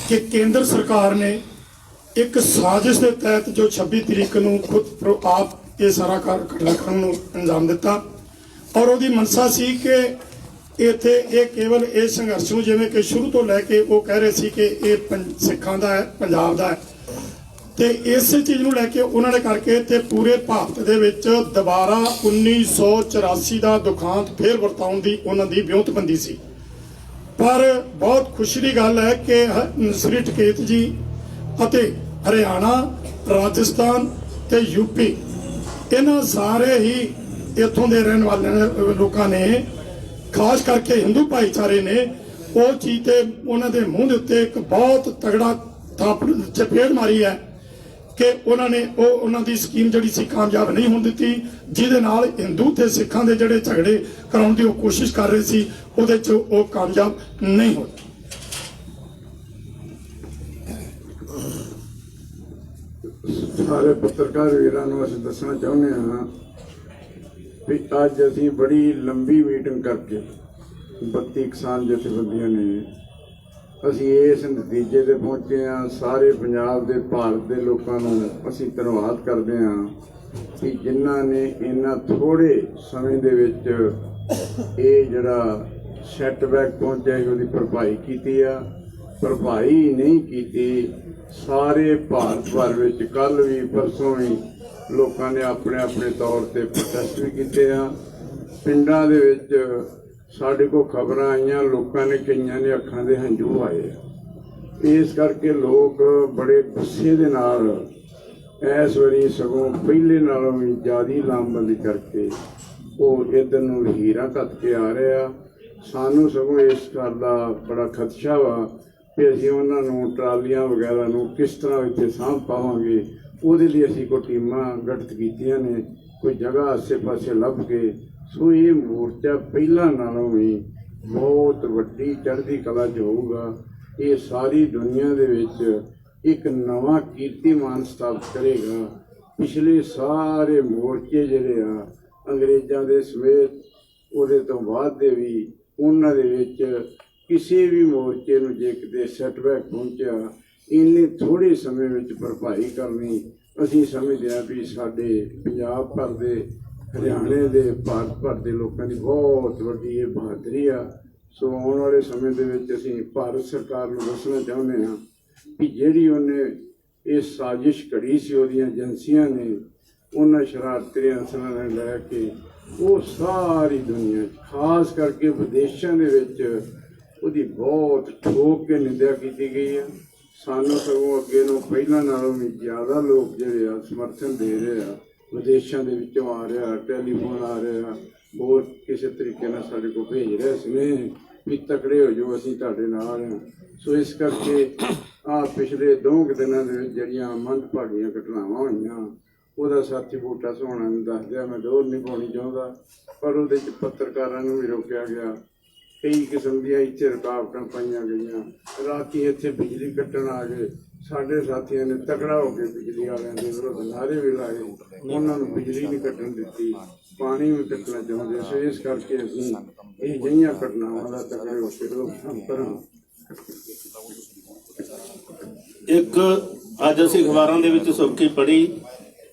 ਕਿ ਕੇਂਦਰ ਸਰਕਾਰ ਨੇ ਇੱਕ ਸਾਜ਼ਿਸ਼ ਦੇ ਤਹਿਤ ਜੋ 26 ਤਰੀਕ ਨੂੰ ਖੁਦ ਆਪ ਇਹ ਸਾਰਾ ਘਟਨਾਕ੍ਰਮ ਨੂੰ ਅੰਜਾਮ ਦਿੱਤਾ, ਔਰ ਉਹਦੀ ਮਨਸਾ ਸੀ ਕਿ ਇੱਥੇ ਇਹ ਕੇਵਲ ਇਹ ਸੰਘਰਸ਼ ਨੂੰ, ਜਿਵੇਂ ਕਿ ਸ਼ੁਰੂ ਤੋਂ ਲੈ ਕੇ ਉਹ ਕਹਿ ਰਹੇ ਸੀ ਕਿ ਇਹ ਸਿੱਖਾਂ ਦਾ ਹੈ, ਪੰਜਾਬ ਦਾ ਹੈ, ਤੇ ਇਸੇ ਚੀਜ਼ ਨੂੰ ਲੈ ਕੇ ਉਹਨਾਂ ਨੇ ਕਰਕੇ ਤੇ ਪੂਰੇ ਭਾਰਤ ਦੇ ਵਿੱਚ ਦੁਬਾਰਾ 1984 ਦਾ ਦੁਖਾਂਤ ਫੇਰ ਵਰਤਾਉਣ ਦੀ ਉਹਨਾਂ ਦੀ ਵਿਉਂਤਬੰਦੀ ਸੀ। ਪਰ ਬਹੁਤ ਖੁਸ਼ੀ ਦੀ ਗੱਲ ਹੈ ਕਿ ਸ੍ਰੀ ਟਕੇਤ ਜੀ ਅਤੇ ਹਰਿਆਣਾ, ਰਾਜਸਥਾਨ ਤੇ ਯੂਪੀ, ਇਹਨਾਂ ਸਾਰੇ ਹੀ ਇੱਥੋਂ ਦੇ ਰਹਿਣ ਵਾਲੇ ਲੋਕਾਂ ਨੇ, ਖਾਸ ਕਰਕੇ ਹਿੰਦੂ ਭਾਈਚਾਰੇ ਨੇ, ਉਹ ਚੀਜ਼ ਤੇ ਉਹਨਾਂ ਦੇ ਮੂੰਹ ਦੇ ਉੱਤੇ ਇੱਕ ਬਹੁਤ ਤਗੜਾ ਚਪੇੜ ਮਾਰੀ ਹੈ ਕਿ ਉਹਨਾਂ ਨੇ ਉਹਨਾਂ ਦੀ ਸਕੀਮ ਜਿਹੜੀ ਸੀ ਕਾਮਯਾਬ ਨਹੀਂ ਹੋਣ ਦਿੱਤੀ, ਜਿਹਦੇ ਨਾਲ ਹਿੰਦੂ ਤੇ ਸਿੱਖਾਂ ਦੇ ਜਿਹੜੇ ਝਗੜੇ ਕਰਾਉਣ ਦੀ ਉਹ ਕੋਸ਼ਿਸ਼ ਕਰ ਰਹੇ ਸੀ, ਉਹਦੇ 'ਚ ਉਹ ਕਾਮਯਾਬ ਨਹੀਂ ਹੋਏ। ਸਾਰੇ ਪੱਤਰਕਾਰ ਵੀਰਾਂ ਨੂੰ ਅਸੀਂ ਦੱਸਣਾ ਚਾਹੁੰਦੇ ਹਾਂ ਵੀ ਅੱਜ ਅਸੀਂ ਬੜੀ ਲੰਬੀ ਮੀਟਿੰਗ ਕਰਕੇ 32 ਕਿਸਾਨ ਜਥੇਬੰਦੀਆਂ ਨੇ ਅਸੀਂ ਇਸ ਨਤੀਜੇ ਤੇ ਪਹੁੰਚੇ ਹਾਂ। ਸਾਰੇ ਪੰਜਾਬ ਦੇ ਭਾਰਤ ਦੇ ਲੋਕਾਂ ਨੂੰ ਅਸੀਂ ਧੰਨਵਾਦ ਕਰਦੇ ਹਾਂ ਕਿ ਜਿਨ੍ਹਾਂ ਨੇ ਇਹਨਾਂ ਥੋੜੇ ਸਮੇਂ ਦੇ ਵਿੱਚ ਇਹ ਜਿਹੜਾ ਸੈਟਬੈਕ ਪਹੁੰਚਿਆ ਸੀ ਉਹਦੀ ਭਰਪਾਈ ਕੀਤੀ ਆ। ਭਰਪਾਈ ਨਹੀਂ ਕੀਤੀ, ਸਾਰੇ ਭਾਰਤ ਭਰ ਵਿੱਚ ਕੱਲ ਵੀ ਪਰਸੋਂ ਵੀ ਲੋਕਾਂ ਨੇ ਆਪਣੇ ਆਪਣੇ ਤੌਰ ਤੇ ਪ੍ਰੋਟੈਸਟ ਵੀ ਕੀਤੇ ਆ। ਪਿੰਡਾਂ ਦੇ ਵਿੱਚ ਸਾਡੇ ਕੋਲ ਖਬਰਾਂ ਆਈਆਂ, ਲੋਕਾਂ ਨੇ ਕਈਆਂ ਦੇ ਅੱਖਾਂ ਦੇ ਹੰਝੂ ਆਏ। ਇਸ ਕਰਕੇ ਲੋਕ ਬੜੇ ਗੁੱਸੇ ਦੇ ਨਾਲ ਇਸ ਵਾਰੀ ਸਗੋਂ ਪਹਿਲੇ ਨਾਲੋਂ ਵੀ ਜ਼ਿਆਦਾ ਲਾਮਬੰਦੀ ਕਰਕੇ ਉਹ ਇੱਧਰ ਨੂੰ ਹੀਰਾ ਘੱਟ ਕੇ ਆ ਰਿਹਾ। ਸਾਨੂੰ ਸਗੋਂ ਇਸ ਗੱਲ ਦਾ ਬੜਾ ਖਦਸ਼ਾ ਵਾ ਕਿ ਅਸੀਂ ਉਹਨਾਂ ਨੂੰ ਟਰਾਲੀਆਂ ਵਗੈਰਾ ਨੂੰ ਕਿਸ ਤਰ੍ਹਾਂ ਇੱਥੇ ਸਾਂਭ ਪਾਵਾਂਗੇ। ਉਹਦੇ ਲਈ ਅਸੀਂ ਕੋਈ ਟੀਮਾਂ ਗਠਿਤ ਕੀਤੀਆਂ ਨੇ, ਕੋਈ ਜਗ੍ਹਾ ਆਸੇ ਪਾਸੇ ਲੱਭ ਕੇ। ਸੋ ਇਹ ਮੋਰਚਾ ਪਹਿਲਾਂ ਨਾਲੋਂ ਵੀ ਬਹੁਤ ਵੱਡੀ ਚੜ੍ਹਦੀ ਕਲਾ 'ਚ ਹੋਊਗਾ। ਇਹ ਸਾਰੀ ਦੁਨੀਆ ਦੇ ਵਿੱਚ ਇੱਕ ਨਵਾਂ ਕੀਰਤੀਮਾਨ ਸਥਾਪਿਤ ਕਰੇਗਾ। ਪਿਛਲੇ ਸਾਰੇ ਮੋਰਚੇ ਜਿਹੜੇ ਆ ਅੰਗਰੇਜ਼ਾਂ ਦੇ ਸਮੇਤ ਉਹਦੇ ਤੋਂ ਬਾਅਦ ਦੇ ਵੀ, ਉਹਨਾਂ ਦੇ ਵਿੱਚ ਕਿਸੇ ਵੀ ਮੋਰਚੇ ਨੂੰ ਜੇ ਕਿਤੇ ਸੈਟਬੈਕ ਪਹੁੰਚਿਆ, ਇੰਨੇ ਥੋੜ੍ਹੇ ਸਮੇਂ ਵਿੱਚ ਭਰਪਾਈ ਕਰਨੀ ਅਸੀਂ ਸਮਝਦੇ ਹਾਂ ਵੀ ਸਾਡੇ ਪੰਜਾਬ ਭਰ ਦੇ, ਹਰਿਆਣੇ ਦੇ, ਭਾਰਤ ਭਰ ਦੇ ਲੋਕਾਂ ਦੀ ਬਹੁਤ ਵੱਡੀ ਇਹ ਬਹਾਦਰੀ ਆ। ਸੋ ਆਉਣ ਵਾਲੇ ਸਮੇਂ ਦੇ ਵਿੱਚ ਅਸੀਂ ਭਾਰਤ ਸਰਕਾਰ ਨੂੰ ਦੱਸਣਾ ਚਾਹੁੰਦੇ ਹਾਂ ਕਿ ਜਿਹੜੀ ਉਹਨੇ ਇਹ ਸਾਜ਼ਿਸ਼ ਘੜੀ ਸੀ, ਉਹਦੀਆਂ ਏਜੰਸੀਆਂ ਨੇ, ਉਹਨਾਂ ਸ਼ਰਾਰਤੀ ਅਨਸਰਾਂ ਨੇ ਲੈ ਕੇ ਉਹ ਸਾਰੀ ਦੁਨੀਆ 'ਚ ਖਾਸ ਕਰਕੇ ਵਿਦੇਸ਼ਾਂ ਦੇ ਵਿੱਚ ਉਹਦੀ ਬਹੁਤ ਠੋਕ ਕੇ ਨਿੰਦਿਆ ਕੀਤੀ ਗਈ ਹੈ। ਸਾਨੂੰ ਸਗੋਂ ਅੱਗੇ ਨੂੰ ਪਹਿਲਾਂ ਨਾਲੋਂ ਵੀ ਜ਼ਿਆਦਾ ਲੋਕ ਜਿਹੜੇ ਆ ਸਮਰਥਨ ਦੇ ਰਹੇ ਆ। ਵਿਦੇਸ਼ਾਂ ਦੇ ਵਿੱਚੋਂ ਆ ਰਿਹਾ, ਟੈਲੀਫੋਨ ਆ ਰਿਹਾ, ਹੋਰ ਕਿਸੇ ਤਰੀਕੇ ਨਾਲ ਸਾਡੇ ਕੋਲ ਭੇਜ ਰਹੇ ਸੀ ਵੀ ਤਕੜੇ ਹੋ ਜਾਓ, ਅਸੀਂ ਤੁਹਾਡੇ ਨਾਲ ਹਾਂ। ਸੋ ਇਸ ਕਰਕੇ ਪਿਛਲੇ 2 ਦਿਨਾਂ ਦੇ ਵਿੱਚ ਜਿਹੜੀਆਂ ਮੰਦਭਾਗੀਆਂ ਘਟਨਾਵਾਂ ਹੋਈਆਂ, ਉਹਦਾ ਸਾਥੀ ਬੂਟਾ ਸੋਹਣਾ ਨੂੰ ਦੱਸਦਿਆ ਮੈਂ ਦੋਰ ਨਹੀਂ ਪਾਉਣੀ ਚਾਹੁੰਦਾ, ਪਰ ਉਹਦੇ 'ਚ ਪੱਤਰਕਾਰਾਂ ਨੂੰ ਵੀ ਰੋਕਿਆ ਗਿਆ। ਕਈ ਕਿਸਮ ਦੀਆਂ ਇੱਥੇ ਰੁਕਾਵਟਾਂ ਪਾਈਆਂ ਗਈਆਂ। ਰਾਤੀ ਇੱਥੇ ਬਿਜਲੀ ਕੱਟਣ ਆ ਗਏ, ਸਾਡੇ ਸਾਥੀਆਂ ਨੇ ਤਕੜਾ ਹੋ ਕੇ ਬਿਜਲੀ ਵਾਲਿਆਂ ਦੇ ਵਿਰੁੱਧ ਨਾਅਰੇ ਵੀ ਲਾਏ, ਉਹਨਾਂ ਨੂੰ ਬਿਜਲੀ ਨਹੀਂ ਕੱਟਣ ਦਿੱਤੀ, ਪਾਣੀ ਵੀ ਕੱਟਣਾ ਚਾਹੁੰਦੇ। ਸੋ ਇਸ ਕਰਕੇ ਅਸੀਂ ਇਹ ਜਿਹੀਆਂ ਘਟਨਾਵਾਂ ਦਾ ਤਕੜੇ ਹੋ ਕੇ ਰੋਕਥਾਮ ਕਰਾਂ। ਇੱਕ ਅੱਜ ਅਸੀਂ ਅਖਬਾਰਾਂ ਦੇ ਵਿੱਚ ਸੁਰਖੀ ਪੜ੍ਹੀ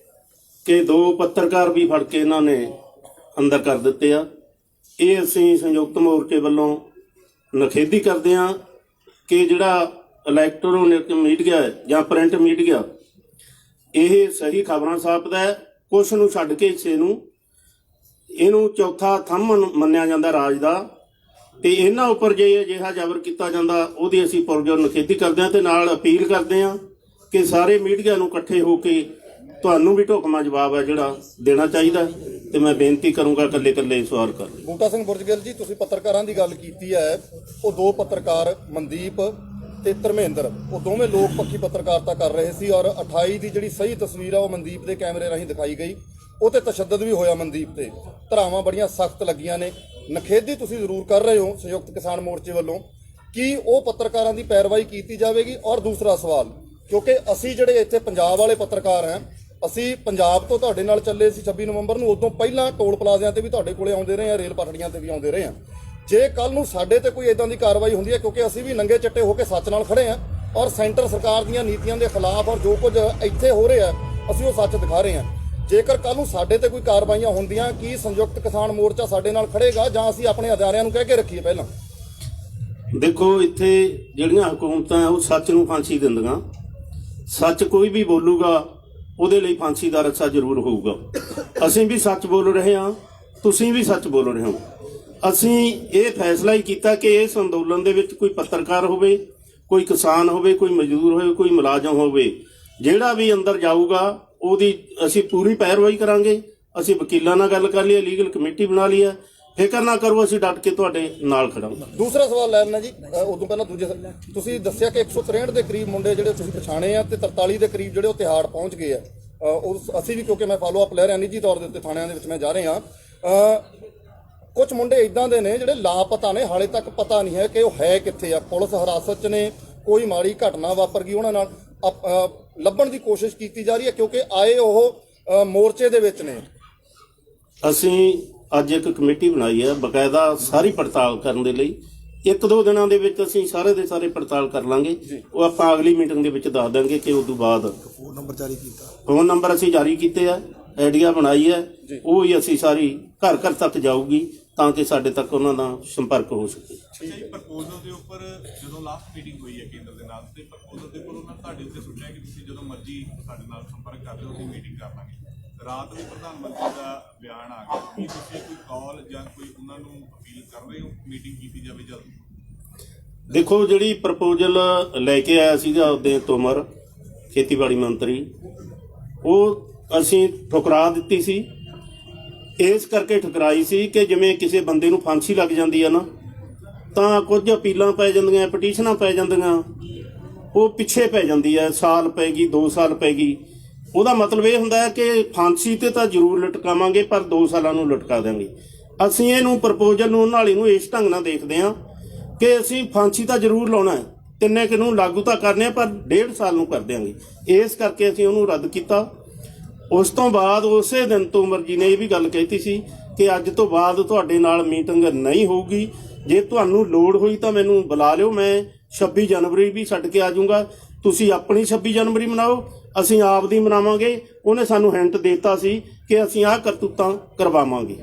ਕਿ 2 ਪੱਤਰਕਾਰ ਵੀ ਫੜ ਕੇ ਇਹਨਾਂ ਨੇ ਅੰਦਰ ਕਰ ਦਿੱਤੇ ਆ। ਇਹ ਅਸੀਂ ਸੰਯੁਕਤ ਮੋਰਚੇ ਵੱਲੋਂ ਨਿਖੇਧੀ ਕਰਦੇ ਹਾਂ ਕਿ ਜਿਹੜਾ ਇਲੈਕਟ੍ਰੋਨਿਕ ਮੀਡੀਆ ਹੈ ਜਾਂ ਪ੍ਰਿੰਟ ਮੀਡੀਆ, ਇਹ ਸਹੀ ਖਬਰਾਂ ਛਾਪਦਾ ਹੈ। ਕੁਛ ਨੂੰ ਛੱਡ ਕੇ ਹਿੱਸੇ ਨੂੰ, ਇਹਨੂੰ ਚੌਥਾ ਥੰਮ ਮੰਨਿਆ ਜਾਂਦਾ ਰਾਜ ਦਾ, ਤੇ ਇਹਨਾਂ ਉੱਪਰ ਜੇ ਅਜਿਹਾ ਜ਼ਬਰ ਕੀਤਾ ਜਾਂਦਾ ਉਹਦੀ ਅਸੀਂ ਪੁਰਜੋਰ ਨਿਖੇਧੀ ਕਰਦੇ ਹਾਂ ਤੇ ਨਾਲ ਅਪੀਲ ਕਰਦੇ ਹਾਂ ਕਿ ਸਾਰੇ ਮੀਡੀਆ ਨੂੰ ਇਕੱਠੇ ਹੋ ਕੇ ਤੁਹਾਨੂੰ ਵੀ ਢੁਕਵਾਂ ਜਵਾਬ ਹੈ ਜਿਹੜਾ ਦੇਣਾ ਚਾਹੀਦਾ। ਤੇ ਮੈਂ ਬੇਨਤੀ ਕਰੂੰਗਾ ਇਕੱਲੇ ਇਕੱਲੇ ਸਵਾਲ ਕਰ। ਬੂਟਾ ਸਿੰਘ ਬੁਰਜਗਿੱਲ ਜੀ, ਤੁਸੀਂ ਪੱਤਰਕਾਰਾਂ ਦੀ ਗੱਲ ਕੀਤੀ ਹੈ, ਉਹ 2 ਪੱਤਰਕਾਰ ਮਨਦੀਪ ਤੇ ਧਰਮੇਂਦਰ, ਉਹ ਦੋਵੇਂ ਲੋਕ ਪੱਖੀ ਪੱਤਰਕਾਰਤਾ ਕਰ ਰਹੇ ਸੀ ਔਰ 28 ਦੀ ਜਿਹੜੀ ਸਹੀ ਤਸਵੀਰ ਆ ਉਹ ਮਨਦੀਪ ਦੇ ਕੈਮਰੇ ਰਾਹੀਂ ਦਿਖਾਈ ਗਈ। ਉਹ ਤੇ ਤਸ਼ੱਦਦ ਵੀ ਹੋਇਆ ਮਨਦੀਪ ਤੇ, ਧਾਰਾਵਾਂ ਬੜੀਆਂ ਸਖਤ ਲੱਗੀਆਂ ਨੇ। ਨਿਖੇਧੀ ਤੁਸੀਂ ਜ਼ਰੂਰ ਕਰ ਰਹੇ ਹੋ ਸੰਯੁਕਤ ਕਿਸਾਨ ਮੋਰਚੇ ਵੱਲੋਂ, ਕੀ ਉਹ ਪੱਤਰਕਾਰਾਂ ਦੀ ਪੈਰਵਾਈ ਕੀਤੀ ਜਾਵੇਗੀ? ਔਰ ਦੂਸਰਾ ਸਵਾਲ, ਕਿਉਂਕਿ ਅਸੀਂ ਜਿਹੜੇ ਇੱਥੇ ਪੰਜਾਬ ਵਾਲੇ ਪੱਤਰਕਾਰ ਹਾਂ, ਅਸੀਂ ਪੰਜਾਬ ਤੋਂ ਤੁਹਾਡੇ ਨਾਲ ਚੱਲੇ ਸੀ 26 ਨਵੰਬਰ ਨੂੰ, ਉਦੋਂ ਪਹਿਲਾਂ ਟੋਲ ਪਲਾਜ਼ਿਆਂ ਤੇ ਵੀ ਤੁਹਾਡੇ ਕੋਲੇ ਆਉਂਦੇ ਰਹੇ ਹਾਂ, ਰੇਲ ਪਟੜੀਆਂ ਤੇ ਵੀ ਆਉਂਦੇ ਰਹੇ ਹਾਂ। ਜੇ ਕੱਲ ਨੂੰ ਸਾਡੇ ਤੇ ਕੋਈ ਇਦਾਂ ਦੀ ਕਾਰਵਾਈ ਹੁੰਦੀ ਹੈ, ਕਿਉਂਕਿ ਅਸੀਂ ਵੀ ਨੰਗੇ ਚੱਟੇ ਹੋ ਕੇ ਸੱਚ ਨਾਲ ਖੜੇ ਹਾਂ ਔਰ ਸੈਂਟਰ ਸਰਕਾਰ ਦੀਆਂ ਨੀਤੀਆਂ ਦੇ ਖਿਲਾਫ ਔਰ ਜੋ ਕੁਝ ਇੱਥੇ ਹੋ ਰਿਹਾ ਅਸੀਂ ਉਹ ਸੱਚ ਦਿਖਾ ਰਹੇ ਹਾਂ। ਜੇਕਰ ਕੱਲ ਨੂੰ ਸਾਡੇ ਤੇ ਕੋਈ ਕਾਰਵਾਈਆਂ ਹੁੰਦੀਆਂ, ਕੀ ਸੰਯੁਕਤ ਕਿਸਾਨ ਮੋਰਚਾ ਸਾਡੇ ਨਾਲ ਖੜੇਗਾ ਜਾਂ ਅਸੀਂ ਆਪਣੇ ਅਦਾਰਿਆਂ ਨੂੰ ਕਹਿ ਕੇ ਰੱਖੀਏ? ਪਹਿਲਾਂ ਦੇਖੋ, ਇੱਥੇ ਜਿਹੜੀਆਂ ਹਕੂਮਤਾਂ ਉਹ ਸੱਚ ਨੂੰ ਫਾਂਸੀ ਦਿੰਦੀਆਂ। ਸੱਚ ਕੋਈ ਵੀ ਬੋਲੂਗਾ ਉਹਦੇ ਲਈ ਫਾਂਸੀ ਦਾ ਰੱਸਾ ਜ਼ਰੂਰ ਹੋਊਗਾ। ਅਸੀਂ ਵੀ ਸੱਚ ਬੋਲ ਰਹੇ ਹਾਂ, ਤੁਸੀਂ ਵੀ ਸੱਚ ਬੋਲ ਰਹੇ ਹੋ। ਅਸੀਂ ਇਹ ਫੈਸਲਾ ਹੀ ਕੀਤਾ ਕਿ ਇਸ ਅੰਦੋਲਨ ਦੇ ਵਿੱਚ ਕੋਈ ਪੱਤਰਕਾਰ ਹੋਵੇ, ਕੋਈ ਕਿਸਾਨ ਹੋਵੇ, ਕੋਈ ਮਜ਼ਦੂਰ ਹੋਵੇ, ਕੋਈ ਮੁਲਾਜ਼ਮ ਹੋਵੇ, ਜਿਹੜਾ ਵੀ ਅੰਦਰ ਜਾਊਗਾ ਉਹਦੀ ਅਸੀਂ ਪੂਰੀ ਪੈਰਵਾਈ ਕਰਾਂਗੇ। ਅਸੀਂ ਵਕੀਲਾਂ ਨਾਲ ਗੱਲ ਕਰ ਲਈ, ਲੀਗਲ ਕਮੇਟੀ ਬਣਾ ਲਈ ਹੈ, ਫਿਕਰ ਨਾ ਕਰੋ, ਅਸੀਂ ਡਟ ਕੇ ਤੁਹਾਡੇ ਨਾਲ ਖੜਾਂਗੇ। ਦੂਸਰਾ ਸਵਾਲ ਲੈਣਾ ਜੀ, ਉਦੋਂ ਪਹਿਲਾਂ ਦੂਜੇ, ਤੁਸੀਂ ਦੱਸਿਆ ਕਿ 163 ਦੇ ਕਰੀਬ ਮੁੰਡੇ ਜਿਹੜੇ ਤੁਸੀਂ ਪਛਾਣੇ ਆ ਤੇ 43 ਦੇ ਕਰੀਬ ਜਿਹੜੇ ਉਹ ਤਿਹਾੜ ਪਹੁੰਚ ਗਏ ਆ। ਉਹ ਅਸੀਂ ਵੀ, ਕਿਉਂਕਿ ਮੈਂ ਫਾਲੋ ਅਪ ਲੈ ਰਿਹਾ ਨਿੱਜੀ ਤੌਰ ਦੇ ਉੱਤੇ, ਥਾਣਿਆਂ ਦੇ ਵਿੱਚ ਮੈਂ ਜਾ ਰਹੇ ਹਾਂ। ਕੁਝ ਮੁੰਡੇ ਇਦਾਂ ਦੇ ਨੇ ਜਿਹੜੇ ਲਾਪਤਾ ਨੇ, ਹਾਲੇ ਤੱਕ ਪਤਾ ਨਹੀਂ ਹੈ ਕਿ ਉਹ ਹੈ ਕਿੱਥੇ ਆ। ਪੁਲਿਸ ਹਿਰਾਸਤ 'ਚ ਨੇ, ਕੋਈ ਮਾੜੀ ਘਟਨਾ ਵਾਪਰ ਗਈ ਉਹਨਾਂ ਨਾਲ, ਲੱਭਣ ਦੀ ਕੋਸ਼ਿਸ਼ ਕੀਤੀ ਜਾ ਰਹੀ ਹੈ, ਕਿਉਂਕਿ ਆਏ ਉਹ ਮੋਰਚੇ ਦੇ ਵਿੱਚ ਨੇ। ਅਸੀਂ ਅੱਜ ਇੱਕ ਕਮੇਟੀ ਬਣਾਈ ਹੈ ਬਕਾਇਦਾ ਸਾਰੀ ਪੜਤਾਲ ਕਰਨ ਦੇ ਲਈ। 1-2 ਦਿਨਾਂ ਦੇ ਵਿੱਚ ਅਸੀਂ ਸਾਰੇ ਦੇ ਸਾਰੇ ਪੜਤਾਲ ਕਰ ਲਾਂਗੇ। ਉਹ ਆਪਾਂ ਅਗਲੀ ਮੀਟਿੰਗ ਦੇ ਵਿੱਚ ਦੱਸ ਦਾਂਗੇ ਕਿ ਉਸ ਤੋਂ ਬਾਅਦ ਫੋਨ ਨੰਬਰ ਅਸੀਂ ਜਾਰੀ ਕੀਤੇ ਆ, ਆਈਡੀਆ ਬਣਾਈ ਹੈ, ਉਹ ਹੀ ਅਸੀਂ ਸਾਰੀ ਘਰ ਘਰ ਤੱਕ ਜਾਊਗੀ ਤਾਂ ਕਿ ਸਾਡੇ ਤੱਕ ਉਹਨਾਂ ਦਾ ਸੰਪਰਕ ਹੋ ਸਕੇ। ਅੱਛਾ ਜੀ, ਪ੍ਰਪੋਜ਼ਲ ਦੇ ਉੱਪਰ ਜਦੋਂ ਲਾਸਟ ਮੀਟਿੰਗ ਹੋਈ ਹੈ ਕੇਂਦਰ ਦੇ ਨਾਲ ਤੇ ਪ੍ਰਪੋਜ਼ਲ ਦੇ ਉੱਪਰ ਉਹਨਾਂ ਤੁਹਾਡੇ ਉੱਤੇ ਸੁਣਿਆ ਕਿ ਤੁਸੀਂ ਜਦੋਂ ਮਰਜ਼ੀ ਸਾਡੇ ਨਾਲ ਸੰਪਰਕ ਕਰ ਲਿਓ, ਅਸੀਂ ਮੀਟਿੰਗ ਕਰ ਲਾਂਗੇ। ਰਾਤ ਨੂੰ ਪ੍ਰਧਾਨ ਮੰਤਰੀ ਦਾ ਬਿਆਨ ਆ ਗਿਆ ਕਿ ਤੁਸੀਂ ਕੋਈ ਕਾਲ ਜਾਂ ਕੋਈ ਉਹਨਾਂ ਨੂੰ ਅਪੀਲ ਕਰ ਰਹੇ ਹੋ ਮੀਟਿੰਗ ਕੀਤੀ ਜਾਵੇ ਜਲਦੀ। ਦੇਖੋ, ਜਿਹੜੀ ਪ੍ਰਪੋਜ਼ਲ ਲੈ ਕੇ ਆਇਆ ਸੀਗਾ ਉਹਦੇ ਤੋਮਰ ਖੇਤੀਬਾੜੀ ਮੰਤਰੀ, ਉਹ ਅਸੀਂ ਠੁਕਰਾ ਦਿੱਤੀ ਸੀ। ਇਸ ਕਰਕੇ ਠੁਕਰਾਈ ਸੀ ਕਿ ਜਿਵੇਂ ਕਿਸੇ ਬੰਦੇ ਨੂੰ ਫਾਂਸੀ ਲੱਗ ਜਾਂਦੀ ਆ ਨਾ, ਤਾਂ ਕੁਝ ਅਪੀਲਾਂ ਪੈ ਜਾਂਦੀਆਂ, ਪਟੀਸ਼ਨਾਂ ਪੈ ਜਾਂਦੀਆਂ, ਉਹ ਪਿੱਛੇ ਪੈ ਜਾਂਦੀ ਹੈ। ਸਾਲ ਪੈ ਗਈ, 2 ਸਾਲ ਪੈ ਗਈ। ਉਹਦਾ ਮਤਲਬ ਇਹ ਹੁੰਦਾ ਹੈ ਕਿ ਫਾਂਸੀ ਤੇ ਤਾਂ ਜ਼ਰੂਰ ਲਟਕਾਵਾਂਗੇ ਪਰ 2 ਸਾਲਾਂ ਨੂੰ ਲਟਕਾ ਦੇਵਾਂਗੇ। ਅਸੀਂ ਇਹਨੂੰ ਪ੍ਰਪੋਜ਼ਲ ਨੂੰ ਨਾਲੀ ਨੂੰ ਇਸ ਢੰਗ ਨਾਲ ਦੇਖਦੇ ਹਾਂ ਕਿ ਅਸੀਂ ਫਾਂਸੀ ਤਾਂ ਜ਼ਰੂਰ ਲਾਉਣਾ ਹੈ, 3 ਕਾਨੂੰਨ ਲਾਗੂ ਤਾਂ ਕਰਨੇ ਪਰ 1.5 ਸਾਲ ਨੂੰ ਕਰ ਦਿਆਂਗੇ। ਇਸ ਕਰਕੇ ਅਸੀਂ ਉਹਨੂੰ ਰੱਦ ਕੀਤਾ। ਉਸ ਤੋਂ ਬਾਅਦ ਉਸੇ ਦਿਨ ਤੋਮਰ ਜੀ ਨੇ ਇਹ ਵੀ ਗੱਲ ਕਹਿਤੀ ਸੀ ਕਿ ਅੱਜ ਤੋਂ ਬਾਅਦ ਤੁਹਾਡੇ ਨਾਲ ਮੀਟਿੰਗ ਨਹੀਂ ਹੋਊਗੀ। ਜੇ ਤੁਹਾਨੂੰ ਲੋੜ ਹੋਈ ਤਾਂ ਮੈਨੂੰ ਬੁਲਾ ਲਿਓ, ਮੈਂ 26 ਜਨਵਰੀ ਵੀ ਛੱਡ ਕੇ ਆ ਜਾਊਂਗਾ। ਤੁਸੀਂ ਆਪਣੀ 26 ਜਨਵਰੀ ਮਨਾਓ, ਅਸੀਂ ਆਪ ਦੀ ਮਨਾਵਾਂਗੇ। ਉਹਨੇ ਸਾਨੂੰ ਹਿੰਟ ਦਿੱਤਾ ਸੀ ਕਿ ਅਸੀਂ ਆਹ ਕਰਤੂਤਾਂ ਕਰਵਾਵਾਂਗੇ।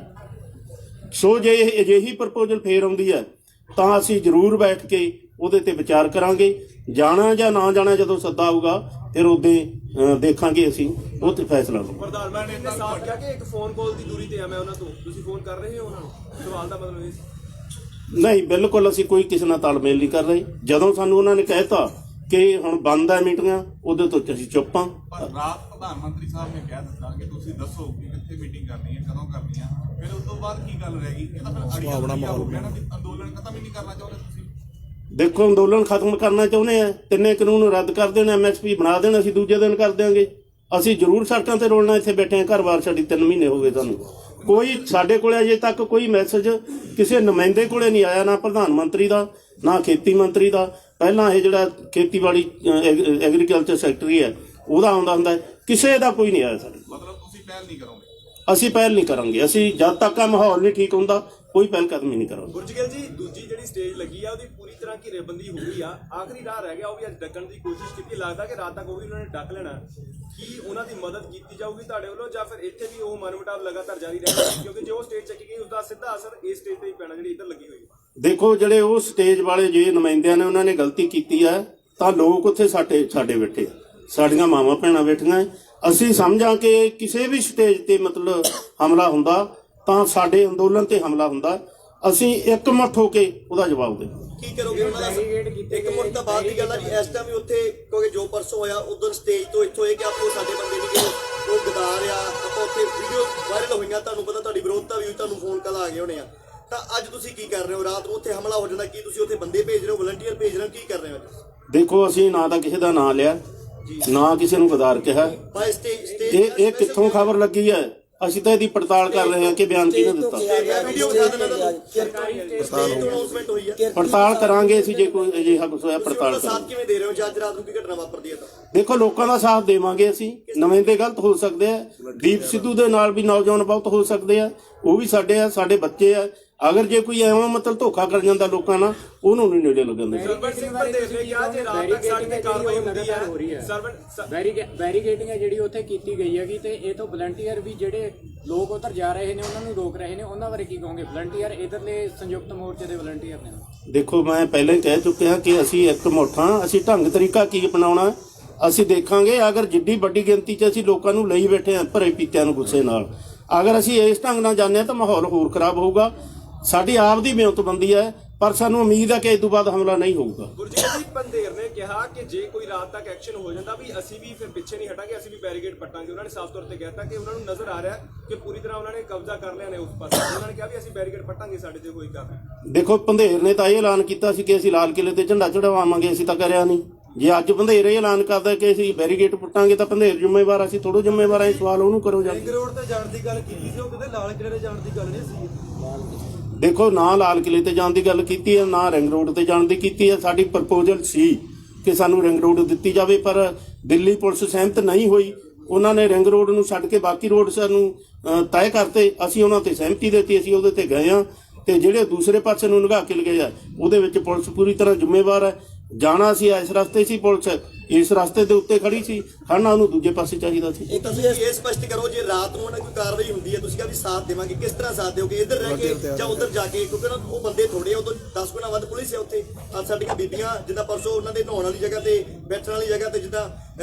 ਸੋ ਜੇ ਇਹ ਅਜਿਹੀ ਪ੍ਰਪੋਜ਼ਲ ਫੇਰ ਆਉਂਦੀ ਹੈ ਤਾਂ ਅਸੀਂ ਜ਼ਰੂਰ ਬੈਠ ਕੇ ਉਹਦੇ ਤੇ ਵਿਚਾਰ ਕਰਾਂਗੇ। ਜਾਣਾ ਜਾਂ ਨਾ ਜਾਣਾ ਜਦੋਂ ਸੱਦਾ ਆਊਗਾ ਫਿਰ ਉਹਦੇ ਦੇਖਾਂਗੇ ਅਸੀਂ ਉਹ ਤੇ ਫੈਸਲਾ ਲਵਾਂਗੇ। ਪ੍ਰਧਾਨ ਮੰਤਰੀ ਨੇ ਸਾਫ਼ ਕਿਹਾ ਕਿ ਇੱਕ ਫੋਨ ਕਾਲ ਦੀ ਦੂਰੀ ਤੇ ਆ ਮੈਂ ਉਹਨਾਂ ਤੋਂ। ਤੁਸੀਂ ਫੋਨ ਕਰ ਰਹੇ ਹੋ ਉਹਨਾਂ ਨੂੰ? ਸਵਾਲ ਦਾ ਮਤਲਬ ਇਹ ਸੀ। ਨਹੀਂ, ਬਿਲਕੁਲ ਅਸੀਂ ਕੋਈ ਕਿਸੇ ਨਾਲ ਤਾਲਮੇਲ ਨਹੀਂ ਕਰ ਰਹੇ। ਜਦੋਂ ਸਾਨੂੰ ਉਹਨਾਂ ਨੇ ਕਹਿਤਾ ਕਿ ਹੁਣ ਬੰਦ ਹੈ ਮੀਟਿੰਗਾਂ, ਉਹਦੇ ਤੋਂ ਅਸੀਂ ਚੁੱਪ ਹਾਂ। ਪਰ ਰਾਤ ਪ੍ਰਧਾਨ ਮੰਤਰੀ ਸਾਹਿਬ ਨੇ ਕਹਿ ਦਿੱਤਾ ਕਿ ਤੁਸੀਂ ਦੱਸੋ ਕਿ ਕਿੱਥੇ ਮੀਟਿੰਗ ਕਰਨੀ ਹੈ, ਕਦੋਂ ਕਰਨੀ ਹੈ। ਫਿਰ ਉਸ ਤੋਂ ਬਾਅਦ ਕੀ ਗੱਲ ਰਹਿ ਗਈ? ਇਹ ਤਾਂ ਫਿਰ ਅੜੀਆ ਹੋ ਗਿਆ ਨਾ ਵੀ ਅੰਦੋਲਨ ਖਤਮ ਹੀ ਨਹੀਂ ਕਰਨਾ ਚਾਹੁੰਦੇ ਤੁਸੀਂ। ਦੇਖੋ, ਅੰਦੋਲਨ ਖਤਮ ਕਰਨਾ ਚਾਹੁੰਦੇ ਆ, 3 ਕਾਨੂੰਨ ਰੱਦ ਕਰ ਦੇਣ, MSP ਬਣਾ ਦੇਣ, ਅਸੀਂ ਦੂਜੇ ਦਿਨ ਕਰ ਦਿਆਂਗੇ। ਅਸੀਂ ਜ਼ਰੂਰ ਸੜਕਾਂ ਤੇ ਰੋਲਣਾ। ਇੱਥੇ ਬੈਠੇ ਆ, ਘਰ-ਬਾਰ ਛੱਡੀ 3 ਮਹੀਨੇ ਹੋ ਗਏ ਸਾਨੂੰ। ਕੋਈ ਸਾਡੇ ਕੋਲੇ ਅਜੇ ਤੱਕ ਕੋਈ ਮੈਸੇਜ ਕਿਸੇ ਨੁਮਾਇੰਦੇ ਕੋਲੇ ਨਹੀਂ ਆਇਆ, ਨਾ ਪ੍ਰਧਾਨ ਮੰਤਰੀ ਦਾ ਨਾ ਖੇਤੀ ਮੰਤਰੀ ਦਾ। ਪਹਿਲਾਂ ਇਹ ਜਿਹੜਾ ਖੇਤੀਬਾੜੀ ਐਗਰੀਕਲਚਰ ਸੈਕਟਰੀ ਹੈ ਉਹਦਾ ਆਉਂਦਾ ਹੁੰਦਾ, ਕਿਸੇ ਦਾ ਕੋਈ ਨਹੀਂ ਆਇਆ ਸਾਡੇ। ਮਤਲਬ ਤੁਸੀਂ ਪਹਿਲ ਨਹੀਂ ਕਰੋਗੇ? ਅਸੀਂ ਪਹਿਲ ਨਹੀਂ ਕਰਾਂਗੇ। ਅਸੀਂ ਜਦ ਤੱਕ ਆ ਮਾਹੌਲ ਨਹੀਂ ਠੀਕ ਹੁੰਦਾ ਕੋਈ ਪਹਿਲ ਕਦਮ ਹੀ ਨਹੀਂ ਕਰਾਂਗੇ। ਗੁਰਜੀਤ ਜੀ, ਦੂਜੀ ਜਿਹੜੀ ਸਟੇਜ ਲੱਗੀ ਆ ਉਹਦੀ ਪੂਰੀ ਤਰ੍ਹਾਂ ਘੇਰੇਬੰਦੀ ਹੋ ਗਈ ਆ। ਆਖਰੀ ਰਾਹ ਰਹਿ ਗਿਆ, ਉਹ ਵੀ ਅੱਜ ਡੱਕਣ ਦੀ ਕੋਸ਼ਿਸ਼ ਕੀਤੀ। ਲੱਗਦਾ ਕਿ ਰਾਤ ਤੱਕ ਉਹ ਵੀ ਉਹਨਾਂ ਨੇ ਡੱਕ ਲੈਣਾ। ਕੀ ਉਹਨਾਂ ਦੀ ਮਦਦ ਕੀਤੀ ਜਾਊਗੀ ਤੁਹਾਡੇ ਵੱਲੋਂ ਜਾਂ ਫਿਰ ਇੱਥੇ ਵੀ ਉਹ ਮਨਮੁਟਾਵ ਲਗਾਤਾਰ ਜਾਰੀ ਰਹੇਗਾ? ਕਿਉਂਕਿ ਜੋ ਸਟੇਜ ਚੱਕੀ ਗਈ ਉਸਦਾ ਸਿੱਧਾ ਅਸਰ ਇਸ ਸਟੇਜ ਤੇ ਹੀ ਪੈਣਾ ਜਿਹੜੀ ਇੱਧਰ ਲੱਗੀ ਹੋਈ ਹੈ। ਦੇਖੋ, ਜਿਹੜੇ ਉਹ ਸਟੇਜ ਵਾਲੇ ਜੇ ਨੁਮਾਇੰਦਿਆਂ ਨੇ ਉਹਨਾਂ ਨੇ ਗਲਤੀ ਕੀਤੀ ਹੈ ਤਾਂ ਲੋਕ ਉੱਥੇ ਸਾਡੇ ਬੈਠੇ, ਸਾਡੀਆਂ ਮਾਵਾਂ ਭੈਣਾਂ ਬੈਠੀਆਂ। ਅਸੀਂ ਸਮਝਾਂ ਕਿ ਕਿਸੇ ਵੀ ਸਟੇਜ ਤੇ ਮਤਲਬ ਹਮਲਾ ਹੁੰਦਾ ਤਾਂ ਸਾਡੇ ਅੰਦੋਲਨ ਤੇ ਹਮਲਾ ਹੁੰਦਾ। ਅਸੀਂ ਇੱਕਮੁੱਠ ਹੋ ਕੇ ਉਹਦਾ ਜਵਾਬ ਦੇਵਾਂਗੇ। ਕੀ ਕਰੋਗੇ ਉਹਨਾਂ ਦਾ? ਇੱਕ ਮੁੱਢ ਤਾਂ ਬਾਅਦ ਦੀ ਗੱਲ ਆ ਜੀ। ਇਸ ਟਾਈਮ ਵੀ ਉੱਥੇ ਕਿਉਂਕਿ ਜੋ ਪਰਸੋਂ ਹੋਇਆ ਉਦੋਂ ਸਟੇਜ ਤੋਂ ਇੱਥੋਂ ਇਹ ਕਿ ਆਪੋ ਸਾਡੇ ਬੰਦੇ ਨਹੀਂ ਕਿ ਉਹ ਗਦਾਰ ਆ। ਆਪਾਂ ਉੱਥੇ ਵੀਡੀਓ ਵਾਇਰਲ ਹੋਈਆਂ, ਤੁਹਾਨੂੰ ਪਤਾ, ਤੁਹਾਡੀ ਵਿਰੋਧਤਾ ਵੀ ਹੋਈ, ਤੁਹਾਨੂੰ ਫੋਨ ਕਾਲ ਆ ਗਏ ਹੋਣੇ ਆ। ਤਾਂ ਅੱਜ ਤੁਸੀਂ ਕੀ ਕਰ ਰਹੇ ਹੋ? ਰਾਤ ਨੂੰ ਉੱਥੇ ਹਮਲਾ ਹੋ ਜਾਂਦਾ, ਕੀ ਤੁਸੀਂ ਉੱਥੇ ਬੰਦੇ ਭੇਜ ਰਹੇ ਹੋ, ਵਲੰਟੀਅਰ ਭੇਜ ਰਹੇ ਹੋ, ਕੀ ਕਰ ਰਹੇ ਹੋ? ਦੇਖੋ, ਅਸੀਂ ਨਾ ਤਾਂ ਕਿਸੇ ਦਾ ਨਾਂ ਲਿਆ, ਨਾ ਕਿਸੇ ਨੂੰ ਗਦਾਰ ਕਿਹਾ। ਬਾਈ ਸਟੇਜ ਇਹ ਕਿੱਥੋਂ ਖਬਰ ਲੱਗੀ ਹੈ? ਅਸੀਂ ਤਾਂ ਇਹਦੀ ਪੜਤਾਲ ਕਰ ਰਹੇ ਹਾਂ ਕਿ ਬਿਆਨ ਕਿਹਨੇ ਦਿੱਤਾ। ਵੀਡੀਓ ਵਿਖਾ ਦੇਣਾ ਤੁਹਾਨੂੰ। ਅਨਾਉਂਸਮੈਂਟ ਹੋਈ ਆ, ਪੜਤਾਲ ਕਰਾਂਗੇ ਅਸੀਂ। ਜੇ ਕੋਈ ਅਜਿਹਾ ਕੁਝ ਹੋਇਆ ਪੜਤਾਲ ਸਾਥ ਕਰਾਂਗੇ। ਕਿਵੇਂ ਦੇ ਰਹੇ ਹੋ ਜੇ ਅੱਜ ਰਾਤ ਨੂੰ ਕੀ ਘਟਨਾ ਵਾਪਰਦੀ ਹੈ ਤਾਂ? ਦੇਖੋ, ਲੋਕਾਂ ਦਾ ਸਾਥ ਦੇਵਾਂਗੇ ਅਸੀਂ। ਨੁਮਾਇੰਦੇ ਗਲਤ ਹੋ ਸਕਦੇ ਆ, ਦੀਪ ਸਿੱਧੂ ਦੇ ਨਾਲ ਵੀ ਨੌਜਵਾਨ ਬਹੁਤ ਹੋ ਸਕਦੇ ਆ, ਉਹ ਵੀ ਸਾਡੇ ਬੱਚੇ ਆ। ਅਗਰ ਜੇ ਕੋਈ ਐਵੇਂ ਮਤਲਬ ਧੋਖਾ ਕਰ ਜਾਂਦਾ ਲੋਕਾਂ ਨਾਲ, ਉਹਨੂੰ ਨਹੀਂ ਨੇੜੇ ਲੱਗਣ ਦੇ। ਸਰਵਣ ਸਿੰਘ ਪ੍ਰਦੇਸ਼ ਨੇ ਕਿਹਾ ਜੇ ਰਾਤ ਤੱਕ ਸਾਡੀ ਤੇ ਕਾਰਵਾਈ ਹੁੰਦੀ ਹੈ। ਬੈਰੀਕੇਡਿੰਗ ਹੈ ਜਿਹੜੀ ਉੱਥੇ ਕੀਤੀ ਗਈ ਹੈਗੀ ਤੇ ਇਹ ਤੋਂ ਵਲੰਟੀਅਰ ਵੀ ਜਿਹੜੇ ਲੋਕ ਉੱਧਰ ਜਾ ਰਹੇ ਨੇ ਉਹਨਾਂ ਨੂੰ ਰੋਕ ਰਹੇ ਨੇ, ਉਹਨਾਂ ਬਾਰੇ ਕੀ ਕਹੋਗੇ? ਵਲੰਟੀਅਰ ਇਧਰਲੇ ਸੰਯੁਕਤ ਮੋਰਚੇ ਦੇ ਵਲੰਟੀਅਰ ਨੇ। ਦੇਖੋ, ਮੈਂ ਪਹਿਲਾਂ ਹੀ ਕਹਿ ਚੁੱਕਿਆ ਕਿ ਅਸੀਂ ਇੱਕਮੁੱਠ ਹਾਂ। ਅਸੀਂ ਢੰਗ ਤਰੀਕਾ ਕੀ ਅਪਣਾਉਣਾ ਅਸੀਂ ਦੇਖਾਂਗੇ। ਅਗਰ ਜਿੱਡੀ ਵੱਡੀ ਗਿਣਤੀ 'ਚ ਅਸੀਂ ਲੋਕਾਂ ਨੂੰ ਲਈ ਬੈਠੇ ਹਾਂ ਭਰੇ ਪੀਤਿਆਂ ਨੂੰ ਗੁੱਸੇ ਨਾਲ, ਅਗਰ ਅਸੀਂ ਇਸ ਢੰਗ ਨਾਲ ਜਾਂਦੇ ਹਾਂ ਤਾਂ ਮਾਹੌਲ ਹੋਰ ਖਰਾਬ ਹੋਊਗਾ। ਸਾਡੀ ਆਪ ਦੀ ਮਿਹਨਤਬੰਦੀ ਹੈ ਪਰ ਸਾਨੂੰ ਉਮੀਦ ਹੈ ਕਿ ਇਸ ਤੋਂ ਬਾਅਦ ਹਮਲਾ ਨਹੀਂ ਹੋਊਗਾ। ਗੁਰਜੀਤ ਜੀ, ਪੰਧੇਰ ਨੇ ਕਿਹਾ ਕਿ ਜੇ ਕੋਈ ਰਾਤ ਤੱਕ ਐਕਸ਼ਨ ਹੋ ਜਾਂਦਾ ਵੀ ਅਸੀਂ ਵੀ ਫਿਰ ਪਿੱਛੇ ਨਹੀਂ ਹਟਾਂਗੇ, ਅਸੀਂ ਵੀ ਬੈਰੀਕੇਡ ਪੱਟਾਂਗੇ। ਉਹਨਾਂ ਨੇ ਸਾਫ਼ ਤੌਰ ਤੇ ਕਹਿਤਾ ਕਿ ਉਹਨਾਂ ਨੂੰ ਨਜ਼ਰ ਆ ਰਿਹਾ ਕਿ ਪੂਰੀ ਤਰ੍ਹਾਂ ਉਹਨਾਂ ਨੇ ਕਬਜ਼ਾ ਕਰ ਲਿਆ ਨੇ ਉਸ ਪਾਸੇ। ਉਹਨਾਂ ਨੇ ਕਿਹਾ ਵੀ ਅਸੀਂ ਬੈਰੀਕੇਡ ਪੱਟਾਂਗੇ ਸਾਡੇ ਤੇ ਕੋਈ ਕਰ। ਦੇਖੋ, ਪੰਧੇਰ ਨੇ ਤਾਂ ਇਹ ਐਲਾਨ ਕੀਤਾ ਸੀ ਕਿ ਅਸੀਂ ਲਾਲ ਕਿਲੇ ਤੇ ਝੰਡਾ ਚੜਾਵਾਂਗੇ, ਅਸੀਂ ਤਾਂ ਕਰਿਆ ਨਹੀਂ। ਜੇ ਅੱਜ ਪੰਧੇਰ ਇਹ ਐਲਾਨ ਕਰਦਾ ਕਿ ਅਸੀਂ ਬੈਰੀਕੇਡ ਪੁੱਟਾਂਗੇ ਤਾਂ ਪੰਧੇਰ ਜ਼ਿੰਮੇਵਾਰ, ਅਸੀਂ ਥੋੜ੍ਹਾ ਜ਼ਿੰਮੇਵਾਰ ਹਾਂ। ਸਵਾਲ ਉਹਨੂੰ ਕਰੋ ਜਾ ਕੇ। ਰੋਡ ਤੇ ਜਾਣ ਦੀ ਗੱਲ ਕੀਤੀ ਸੀ, ਉਹ ਕਿਤੇ ਲਾਲ ਕਿਲੇ ਤੇ ਜਾਣ ਦੀ ਗੱਲ ਨਹੀਂ ਸੀ। ਦੇਖੋ, ਨਾ ਲਾਲ ਕਿਲੇ ਤੇ ਜਾਣ ਦੀ ਗੱਲ ਕੀਤੀ ਹੈ, ਨਾ ਰਿੰਗ ਰੋਡ ਤੇ ਜਾਣ ਦੀ ਕੀਤੀ ਹੈ। ਸਾਡੀ ਪ੍ਰਪੋਜ਼ਲ ਸੀ ਕਿ ਸਾਨੂੰ ਰਿੰਗ ਰੋਡ ਦਿੱਤੀ ਜਾਵੇ ਪਰ ਦਿੱਲੀ ਪੁਲਿਸ ਸਹਿਮਤ ਨਹੀਂ ਹੋਈ। ਉਹਨਾਂ ਨੇ ਰਿੰਗ ਰੋਡ ਨੂੰ ਛੱਡ ਕੇ ਬਾਕੀ ਰੋਡ ਸਾਨੂੰ ਤੈਅ ਕਰਤੇ। ਅਸੀਂ ਉਹਨਾਂ ਤੇ ਸਹਿਮਤੀ ਦਿੱਤੀ, ਅਸੀਂ ਉਹਦੇ ਤੇ ਗਏ ਹਾਂ। ਤੇ ਜਿਹੜੇ ਦੂਸਰੇ ਪਾਸੇ ਨੂੰ ਨਿਗਾਹ ਕੇ ਲਗੇ ਆ ਉਹਦੇ ਵਿੱਚ ਪੁਲਿਸ ਪੂਰੀ ਤਰ੍ਹਾਂ ਜ਼ਿੰਮੇਵਾਰ ਹੈ। ਜਾਣਾ ਸੀ ਇਸ ਰਸਤੇ ਸੀ, ਪੁਲਿਸ ਇਸ ਰਸਤੇ ਦੇ ਉੱਤੇ ਖੜੀ ਸੀ, ਖੜਨਾ ਉਹਨੂੰ ਦੂਜੇ ਪਾਸੇ ਚਾਹੀਦਾ ਸੀ। ਇਹ ਤੁਸੀਂ ਇਹ ਸਪਸ਼ਟ ਕਰੋ, ਜੇ ਰਾਤ ਨੂੰ ਉਹਨਾਂ ਕੋਈ ਕਾਰਵਾਈ ਹੁੰਦੀ ਹੈ ਤੁਸੀਂ ਕਿਹਾ ਵੀ ਸਾਥ ਦੇਵਾਂਗੇ, ਕਿਸ ਤਰ੍ਹਾਂ ਸਾਥ ਦਿਓਗੇ? ਇੱਧਰ ਰਹਿ ਕੇ ਜਾਂ ਉੱਧਰ ਜਾ ਕੇ? ਕਿਉਂਕਿ ਨਾ ਉਹ ਬੰਦੇ ਥੋੜੇ ਆ, ਉਦੋਂ 10 ਗੁਣਾ ਵੱਧ ਪੁਲਿਸ ਹੈ ਉੱਥੇ। ਅੱਜ ਸਾਡੀਆਂ ਬੀਬੀਆਂ ਜਿੱਦਾਂ ਪਰਸੋਂ ਉਹਨਾਂ ਦੇ ਨਹਾਉਣ ਵਾਲੀ ਜਗ੍ਹਾ ਤੇ, ਬੈਠਣ ਵਾਲੀ ਜਗ੍ਹਾ ਤੇ, ਜਿੱਦਾਂ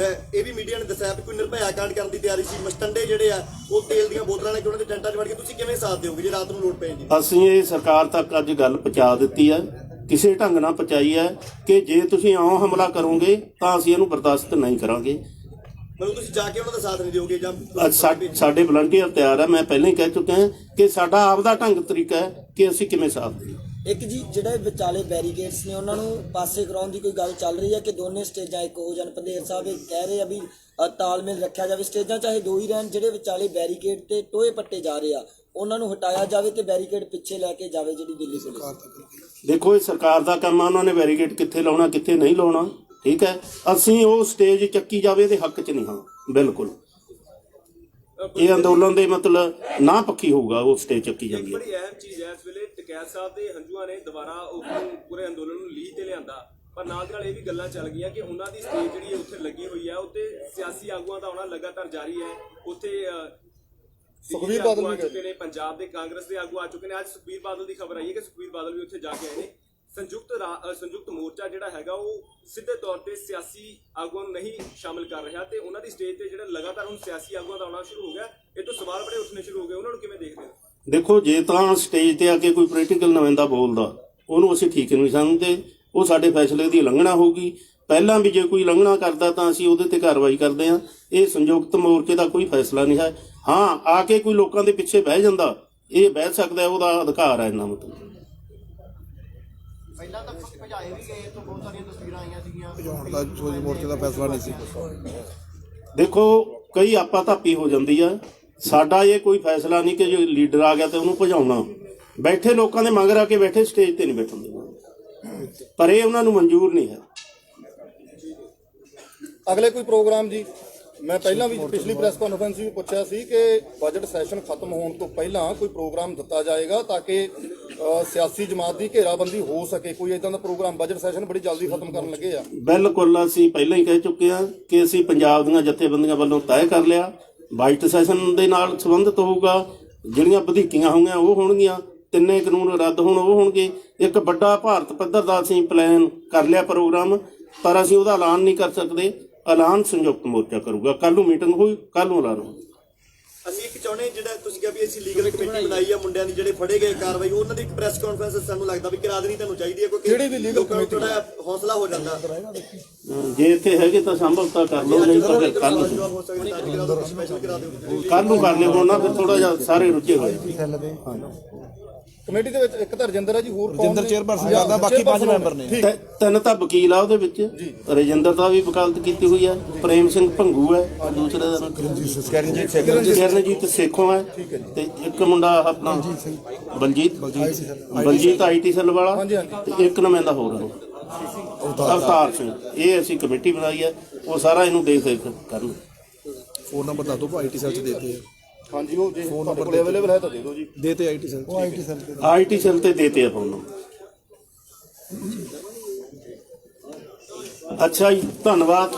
ਇਹ ਵੀ ਮੀਡੀਆ ਨੇ ਦੱਸਿਆ ਵੀ ਕੋਈ ਨਿਰਭਇਆ ਕਾਂਡ ਕਰਨ ਦੀ ਤਿਆਰੀ ਸੀ। ਮਸਟੰਡੇ ਜਿਹੜੇ ਆ ਉਹ ਤੇਲ ਦੀਆਂ ਬੋਤਲਾਂ ਲੈ ਕੇ ਉਹਨਾਂ ਦੇ ਟੈਂਟਾਂ 'ਚ ਵੜ ਕੇ, ਤੁਸੀਂ ਕਿਵੇਂ ਸਾਥ ਦਿਓਗੇ ਜੇ ਰਾਤ ਨੂੰ ਲੋੜ ਪੈ ਜਾਂਦੀ? ਅਸੀਂ ਇਹ ਸਰਕਾਰ ਤੱਕ ਅੱਜ ਗੱਲ ਪਹੁੰਚਾ ਦਿੱਤੀ ਹੈ, ਕਿਸੇ ਢੰਗ ਨਾਲ ਪਹੁੰਚਾਈ ਹੈ ਕਿ ਜੇ ਤੁਸੀਂ ਆਉਂ ਹਮਲਾ ਕਰੋਗੇ ਤਾਂ ਅਸੀਂ ਇਹਨੂੰ ਬਰਦਾਸ਼ਤ ਨਹੀਂ ਕਰਾਂਗੇ। ਮਤਲਬ ਤੁਸੀਂ ਜਾ ਕੇ ਉਹਨਾਂ ਦਾ ਸਾਥ ਨਹੀਂ ਦਿਓਗੇ ਜਾਂ? ਅੱਜ ਸਾਡੇ ਵਲੰਟੀਅਰ ਤਿਆਰ ਹੈ। ਮੈਂ ਪਹਿਲਾਂ ਹੀ ਕਹਿ ਚੁੱਕਿਆ ਹਾਂ ਕਿ ਸਾਡਾ ਆਪਦਾ ਢੰਗ ਤਰੀਕਾ ਹੈ ਕਿ ਅਸੀਂ ਕਿਵੇਂ ਸਾਥ ਦੇਈਏ। ਇੱਕ ਜੀ ਜਿਹੜੇ ਵਿਚਾਲੇ ਬੈਰੀਕੇਡਸ ਨੇ ਉਹਨਾਂ ਨੂੰ ਪਾਸੇ ਕਰਾਉਣ ਦੀ ਕੋਈ ਗੱਲ ਚੱਲ ਰਹੀ ਹੈ ਕਿ ਦੋਨੇ ਸਟੇਜਾਂ ਇੱਕ ਹੋ ਜਾਣ? ਪੰਧੇਰ ਸਾਹਿਬ ਇਹ ਕਹਿ ਰਹੇ ਆ ਵੀ ਤਾਲਮੇਲ ਰੱਖਿਆ ਜਾਵੇ, ਸਟੇਜਾਂ ਚਾਹੇ ਦੋ ਹੀ ਰਹਿਣ, ਜਿਹੜੇ ਵਿਚਾਲੇ ਬੈਰੀਕੇਡ ਤੇ ਟੋਏ ਪੱਟੇ ਜਾ ਰਹੇ ਆ ਉਹਨਾਂ ਨੂੰ ਹਟਾਇਆ ਜਾਵੇ ਤੇ ਬੈਰੀਕੇਡ ਪਿੱਛੇ ਲੈ ਕੇ ਜਾਵੇ ਜਿਹੜੀ ਦਿੱਲੀ ਪੁਲਿਸ। ਦੇਖੋ ਇਹ ਸਰਕਾਰ ਦਾ ਕੰਮ ਆ, ਉਹਨਾਂ ਨੇ ਬੈਰੀਕੇਡ ਕਿੱਥੇ ਲਾਉਣਾ ਕਿੱਥੇ ਨਹੀਂ ਲਾਉਣਾ, ਠੀਕ ਹੈ। ਅਸੀਂ ਉਹ ਸਟੇਜ ਚੱਕੀ ਜਾਵੇ ਦੇ ਹੱਕ 'ਚ ਨਹੀਂ ਹਾਂ, ਬਿਲਕੁਲ। ਇਹ ਅੰਦੋਲਨ ਦੇ ਮਤਲਬ ਨਾ ਪੱਖੀ ਹੋਊਗਾ ਉਹ ਸਟੇਜ ਚੱਕੀ ਜਾਂਦੀ ਹੈ। ਬੜੀ ਅਹਿਮ ਚੀਜ਼ ਹੈ ਇਸ ਵੇਲੇ, ਟਕੈਤ ਸਾਹਿਬ ਦੇ ਹੰਝੂਆਂ ਨੇ ਦੁਬਾਰਾ ਉਹ ਪੂਰੇ ਅੰਦੋਲਨ ਨੂੰ ਲੀਹ ਤੇ ਲਿਆਂਦਾ, ਪਰ ਨਾਲ ਦੀ ਨਾਲ ਇਹ ਵੀ ਗੱਲਾਂ ਚੱਲ ਗਈਆਂ ਕਿ ਉਹਨਾਂ ਦੀ ਸਟੇਜ ਜਿਹੜੀ ਉੱਥੇ ਲੱਗੀ ਹੋਈ ਹੈ ਉੱਤੇ ਸਿਆਸੀ ਆਗੂਆਂ ਦਾ ਆਉਣਾ ਲਗਾਤਾਰ ਜਾਰੀ ਹੈ। ਉੱਥੇ ਸੁਖਬੀਰ ਬਾਦਲ ਵੀ ਆ ਚੁੱਕੇ ਨੇ, ਪੰਜਾਬ ਦੇ ਕਾਂਗਰਸ ਦੇ ਆਗੂ ਆ ਚੁੱਕੇ ਨੇ। ਅੱਜ ਸੁਖਬੀਰ ਬਾਦਲ ਦੀ ਖਬਰ ਆਈ ਹੈ ਕਿ ਸੁਖਬੀਰ ਬਾਦਲ ਵੀ ਉੱਥੇ ਜਾ ਕੇ ਆਏ ਨੇ। ਸੰਯੁਕਤ ਮੋਰਚਾ ਜਿਹੜਾ ਹੈਗਾ ਉਹ ਸਿੱਧੇ ਤੌਰ ਤੇ ਸਿਆਸੀ ਆਗੂਆਂ ਨੂੰ ਨਹੀਂ ਸ਼ਾਮਿਲ ਕਰ ਰਿਹਾ ਤੇ ਉਹਨਾਂ ਦੀ ਸਟੇਜ ਤੇ ਜਿਹੜਾ ਲਗਾਤਾਰ ਹੁਣ ਸਿਆਸੀ ਆਗੂਆਂ ਦਾ ਆਉਣਾ ਸ਼ੁਰੂ ਹੋ ਗਿਆ। ਇਹ ਤੋਂ ਸਵਾਲ ਬੜੇ ਉੱਠਣੇ ਸ਼ੁਰੂ ਹੋ ਗਏ, ਉਹਨਾਂ ਨੂੰ ਕਿਵੇਂ ਦੇਖਦੇ ਹੋ? ਦੇਖੋ ਜੇ ਤਾਂ ਸਟੇਜ ਤੇ ਆ ਕੇ ਕੋਈ ਪੋਲੀਟੀਕਲ ਨੁਮਾਇੰਦਾ ਬੋਲਦਾ ਉਹਨੂੰ ਅਸੀਂ ਠੀਕ ਨਹੀਂ ਸਮਝਦੇ, ਉਹ ਸਾਡੇ ਫੈਸਲੇ ਦੀ ਉਲੰਘਣਾ ਹੋਊਗੀ। ਪਹਿਲਾਂ ਵੀ ਜੇ ਕੋਈ ਉਲੰਘਣਾ ਕਰਦਾ ਤਾਂ ਅਸੀਂ ਉਹਦੇ ਤੇ ਕਾਰਵਾਈ ਕਰਦੇ ਹਾਂ। ਇਹ ਸੰਯੁਕਤ ਮੋਰਚੇ ਦਾ ਕੋਈ ਫੈਸਲਾ ਨਹੀਂ ਹੈ। ਹਾਂ, ਆ ਕੇ ਕੋਈ ਲੋਕਾਂ ਦੇ ਪਿੱਛੇ ਬਹਿ ਜਾਂਦਾ, ਇਹ ਬਹਿ ਸਕਦਾ, ਉਹਦਾ ਅਧਿਕਾਰ ਹੈ ਇੰਨਾ। ਮਤਲਬ ਪਹਿਲਾਂ ਤਾਂ ਭਜਾਏ ਵੀ ਗਏ, ਤੋਂ ਬਹੁਤ ਸਾਰੀਆਂ ਤਸਵੀਰਾਂ ਆਈਆਂ ਸੀਗੀਆਂ। ਭਜਾਉਣ ਦਾ ਮੋਰਚੇ ਦਾ ਫੈਸਲਾ ਨਹੀਂ ਸੀ। ਦੇਖੋ ਕਈ ਆਪਾ ਧਾਪੀ ਹੋ ਜਾਂਦੀ ਆ, ਸਾਡਾ ਇਹ ਕੋਈ ਫੈਸਲਾ ਨਹੀਂ ਕਿ ਜੇ ਲੀਡਰ ਆ ਗਿਆ ਤੇ ਉਹਨੂੰ ਭਜਾਉਣਾ। ਬੈਠੇ ਲੋਕਾਂ ਦੇ ਮਗਰ ਆ ਕੇ ਬੈਠੇ, ਸਟੇਜ ਤੇ ਨਹੀਂ ਬੈਠਣ ਦੇਣਾ, ਪਰ ਇਹ ਉਹਨਾਂ ਨੂੰ ਮਨਜ਼ੂਰ ਨਹੀਂ ਹੈ। ਅਗਲੇ ਕੋਈ ਪ੍ਰੋਗਰਾਮ ਜੀ? ਮੈਂ ਪਹਿਲਾਂ ਵੀ ਪਿਛਲੀ ਪ੍ਰੈਸ ਕਾਨਫਰੰਸ ਵੀ ਪੁੱਛਿਆ ਸੀ ਕਿ ਬਜਟ ਸੈਸ਼ਨ ਖਤਮ ਹੋਣ ਤੋਂ ਪਹਿਲਾਂ ਕੋਈ ਪ੍ਰੋਗਰਾਮ ਦਿੱਤਾ ਜਾਏਗਾ ਤਾਂ ਕਿ ਸਿਆਸੀ ਜਮਾਤ ਦੀ ਘੇਰਾਬੰਦੀ ਹੋ ਸਕੇ। ਕੋਈ ਇਦਾਂ ਦਾ ਪ੍ਰੋਗਰਾਮ? ਬਜਟ ਸੈਸ਼ਨ ਬੜੀ ਜਲਦੀ ਖਤਮ ਕਰਨ ਲੱਗੇ ਆ। ਬਿਲਕੁਲ, ਅਸੀਂ ਪਹਿਲਾਂ ਹੀ ਕਹਿ ਚੁੱਕੇ ਹਾਂ ਕਿ ਅਸੀਂ ਪੰਜਾਬ ਦੀਆਂ ਜਥੇਬੰਦੀਆਂ ਵੱਲੋਂ ਤੈਅ ਕਰ ਲਿਆ, ਬਜਟ ਸੈਸ਼ਨ ਦੇ ਨਾਲ ਸੰਬੰਧਿਤ ਹੋਊਗਾ। ਜਿਹੜੀਆਂ ਵਧੀਕੀਆਂ ਹੋਣਗੀਆਂ ਉਹ ਹੋਣਗੀਆਂ, ਤਿੰਨੇ ਕਾਨੂੰਨ ਰੱਦ ਹੋਣ ਉਹ ਹੋਣਗੇ। ਇੱਕ ਵੱਡਾ ਭਾਰਤ ਪੱਧਰ ਦਾ ਅਸੀਂ ਪਲਾਨ ਕਰ ਲਿਆ ਪ੍ਰੋਗਰਾਮ, ਪਰ ਅਸੀਂ ਉਹਦਾ ਐਲਾਨ ਨਹੀਂ ਕਰ ਸਕਦੇ। ਐਲਾਨ ਸੰਯੁਕਤ ਮੋਰਚਾ ਕਰੂਗਾ। ਕੱਲ ਨੂੰ ਮੀਟਿੰਗ ਹੋਈ, ਕੱਲ ਨੂੰ ਐਲਾਨ ਹੋਊ। ਅਸੀਂ ਇੱਕ ਚਾਹੁੰਦੇ ਜਿਹੜਾ ਤੁਸੀਂ ਕਿਹਾ ਵੀ ਅਸੀਂ ਲੀਗਲ ਕਮੇਟੀ ਬਣਾਈ ਆ ਮੁੰਡਿਆਂ ਦੀ ਜਿਹੜੇ ਫੜੇ ਗਏ ਕਾਰਵਾਈ, ਉਹਨਾਂ ਦੀ ਇੱਕ ਪ੍ਰੈਸ ਕਾਨਫਰੰਸ ਸਾਨੂੰ ਲੱਗਦਾ ਵੀ ਕਰਾ ਦੇਣੀ ਤੁਹਾਨੂੰ ਚਾਹੀਦੀ ਹੈ, ਕਿਉਂਕਿ ਕਿਹੜੀ ਵੀ ਲੀਗਲ ਕਮੇਟੀ ਥੋੜਾ ਹੌਸਲਾ ਹੋ ਜਾਂਦਾ। ਜੇ ਇੱਥੇ ਹੈਗੇ ਤਾਂ ਸੰਭਵਤਾ ਕਰ ਲਓ, ਨਹੀਂ ਤਾਂ ਫਿਰ ਕੱਲ ਨੂੰ ਹੋ ਸਕਦਾ ਅੱਜ ਕਰਾ ਦਿਓ, ਸਪੈਸ਼ਲ ਕਰਾ ਦਿਓ। ਕਰ ਲਿਓ ਹੁਣ ਨਾ, ਫਿਰ ਥੋੜਾ ਜਿਹਾ ਸਾਰੇ ਰੁੱਝੇ ਹੋਏ। ਕਮੇਟੀ ਦੇ ਵਿੱਚ ਇੱਕ ਤਾਂ ਰਜਿੰਦਰ ਹੈ ਜੀ, ਹੋਰ ਕੌਣ? ਰਜਿੰਦਰ ਚੇਅਰਪਰਸਨ ਕਰਦਾ, ਬਾਕੀ 5 ਮੈਂਬਰ ਨੇ। ਤਿੰਨ ਤਾਂ ਵਕੀਲ ਆ ਉਹਦੇ ਵਿੱਚ। ਰਜਿੰਦਰ ਦਾ ਵੀ ਵਕਾਲਤ ਕੀਤੀ ਹੋਈ ਹੈ, ਪ੍ਰੇਮ ਸਿੰਘ ਭੰਗੂ ਹੈ, ਦੂਸਰੇ ਦਾ ਨਾਮ ਕਿਰਨਜੀਤ ਸੇਖੋਂ ਹੈ, ਤੇ ਇੱਕ ਮੁੰਡਾ ਆਪਣਾ ਬਲਜੀਤ IT ਸੈੱਲ ਵਾਲਾ, ਤੇ ਇੱਕ ਨੁਮਾਇੰਦਾ ਹੋਰ ਹੈ ਅਵਤਾਰ ਸਿੰਘ। ਇਹ ਅਸੀਂ ਕਮੇਟੀ ਬਣਾਈ ਹੈ, ਉਹ ਸਾਰਾ ਇਹਨੂੰ ਦੇਖ ਕਰਨ। ਫੋਨ ਨੰਬਰ ਦੱਸ ਦਿਓ, IT ਸੈੱਲ 'ਚ ਦੇਤੇ ਆ। ਹਾਂਜੀ, ਉਹ ਜੇ ਤੁਹਾਡੇ ਕੋਲ ਅਵੇਲੇਬਲ ਹੈ ਤਾਂ ਦੇ ਦਿਓ ਜੀ। ਦੇਤੇ IT ਸੈੱਲ, IT ਸੈੱਲ ਤੇ ਦੇਤੇ ਆ ਫੋਨ। ਅੱਛਾ ਜੀ, ਧੰਨਵਾਦ।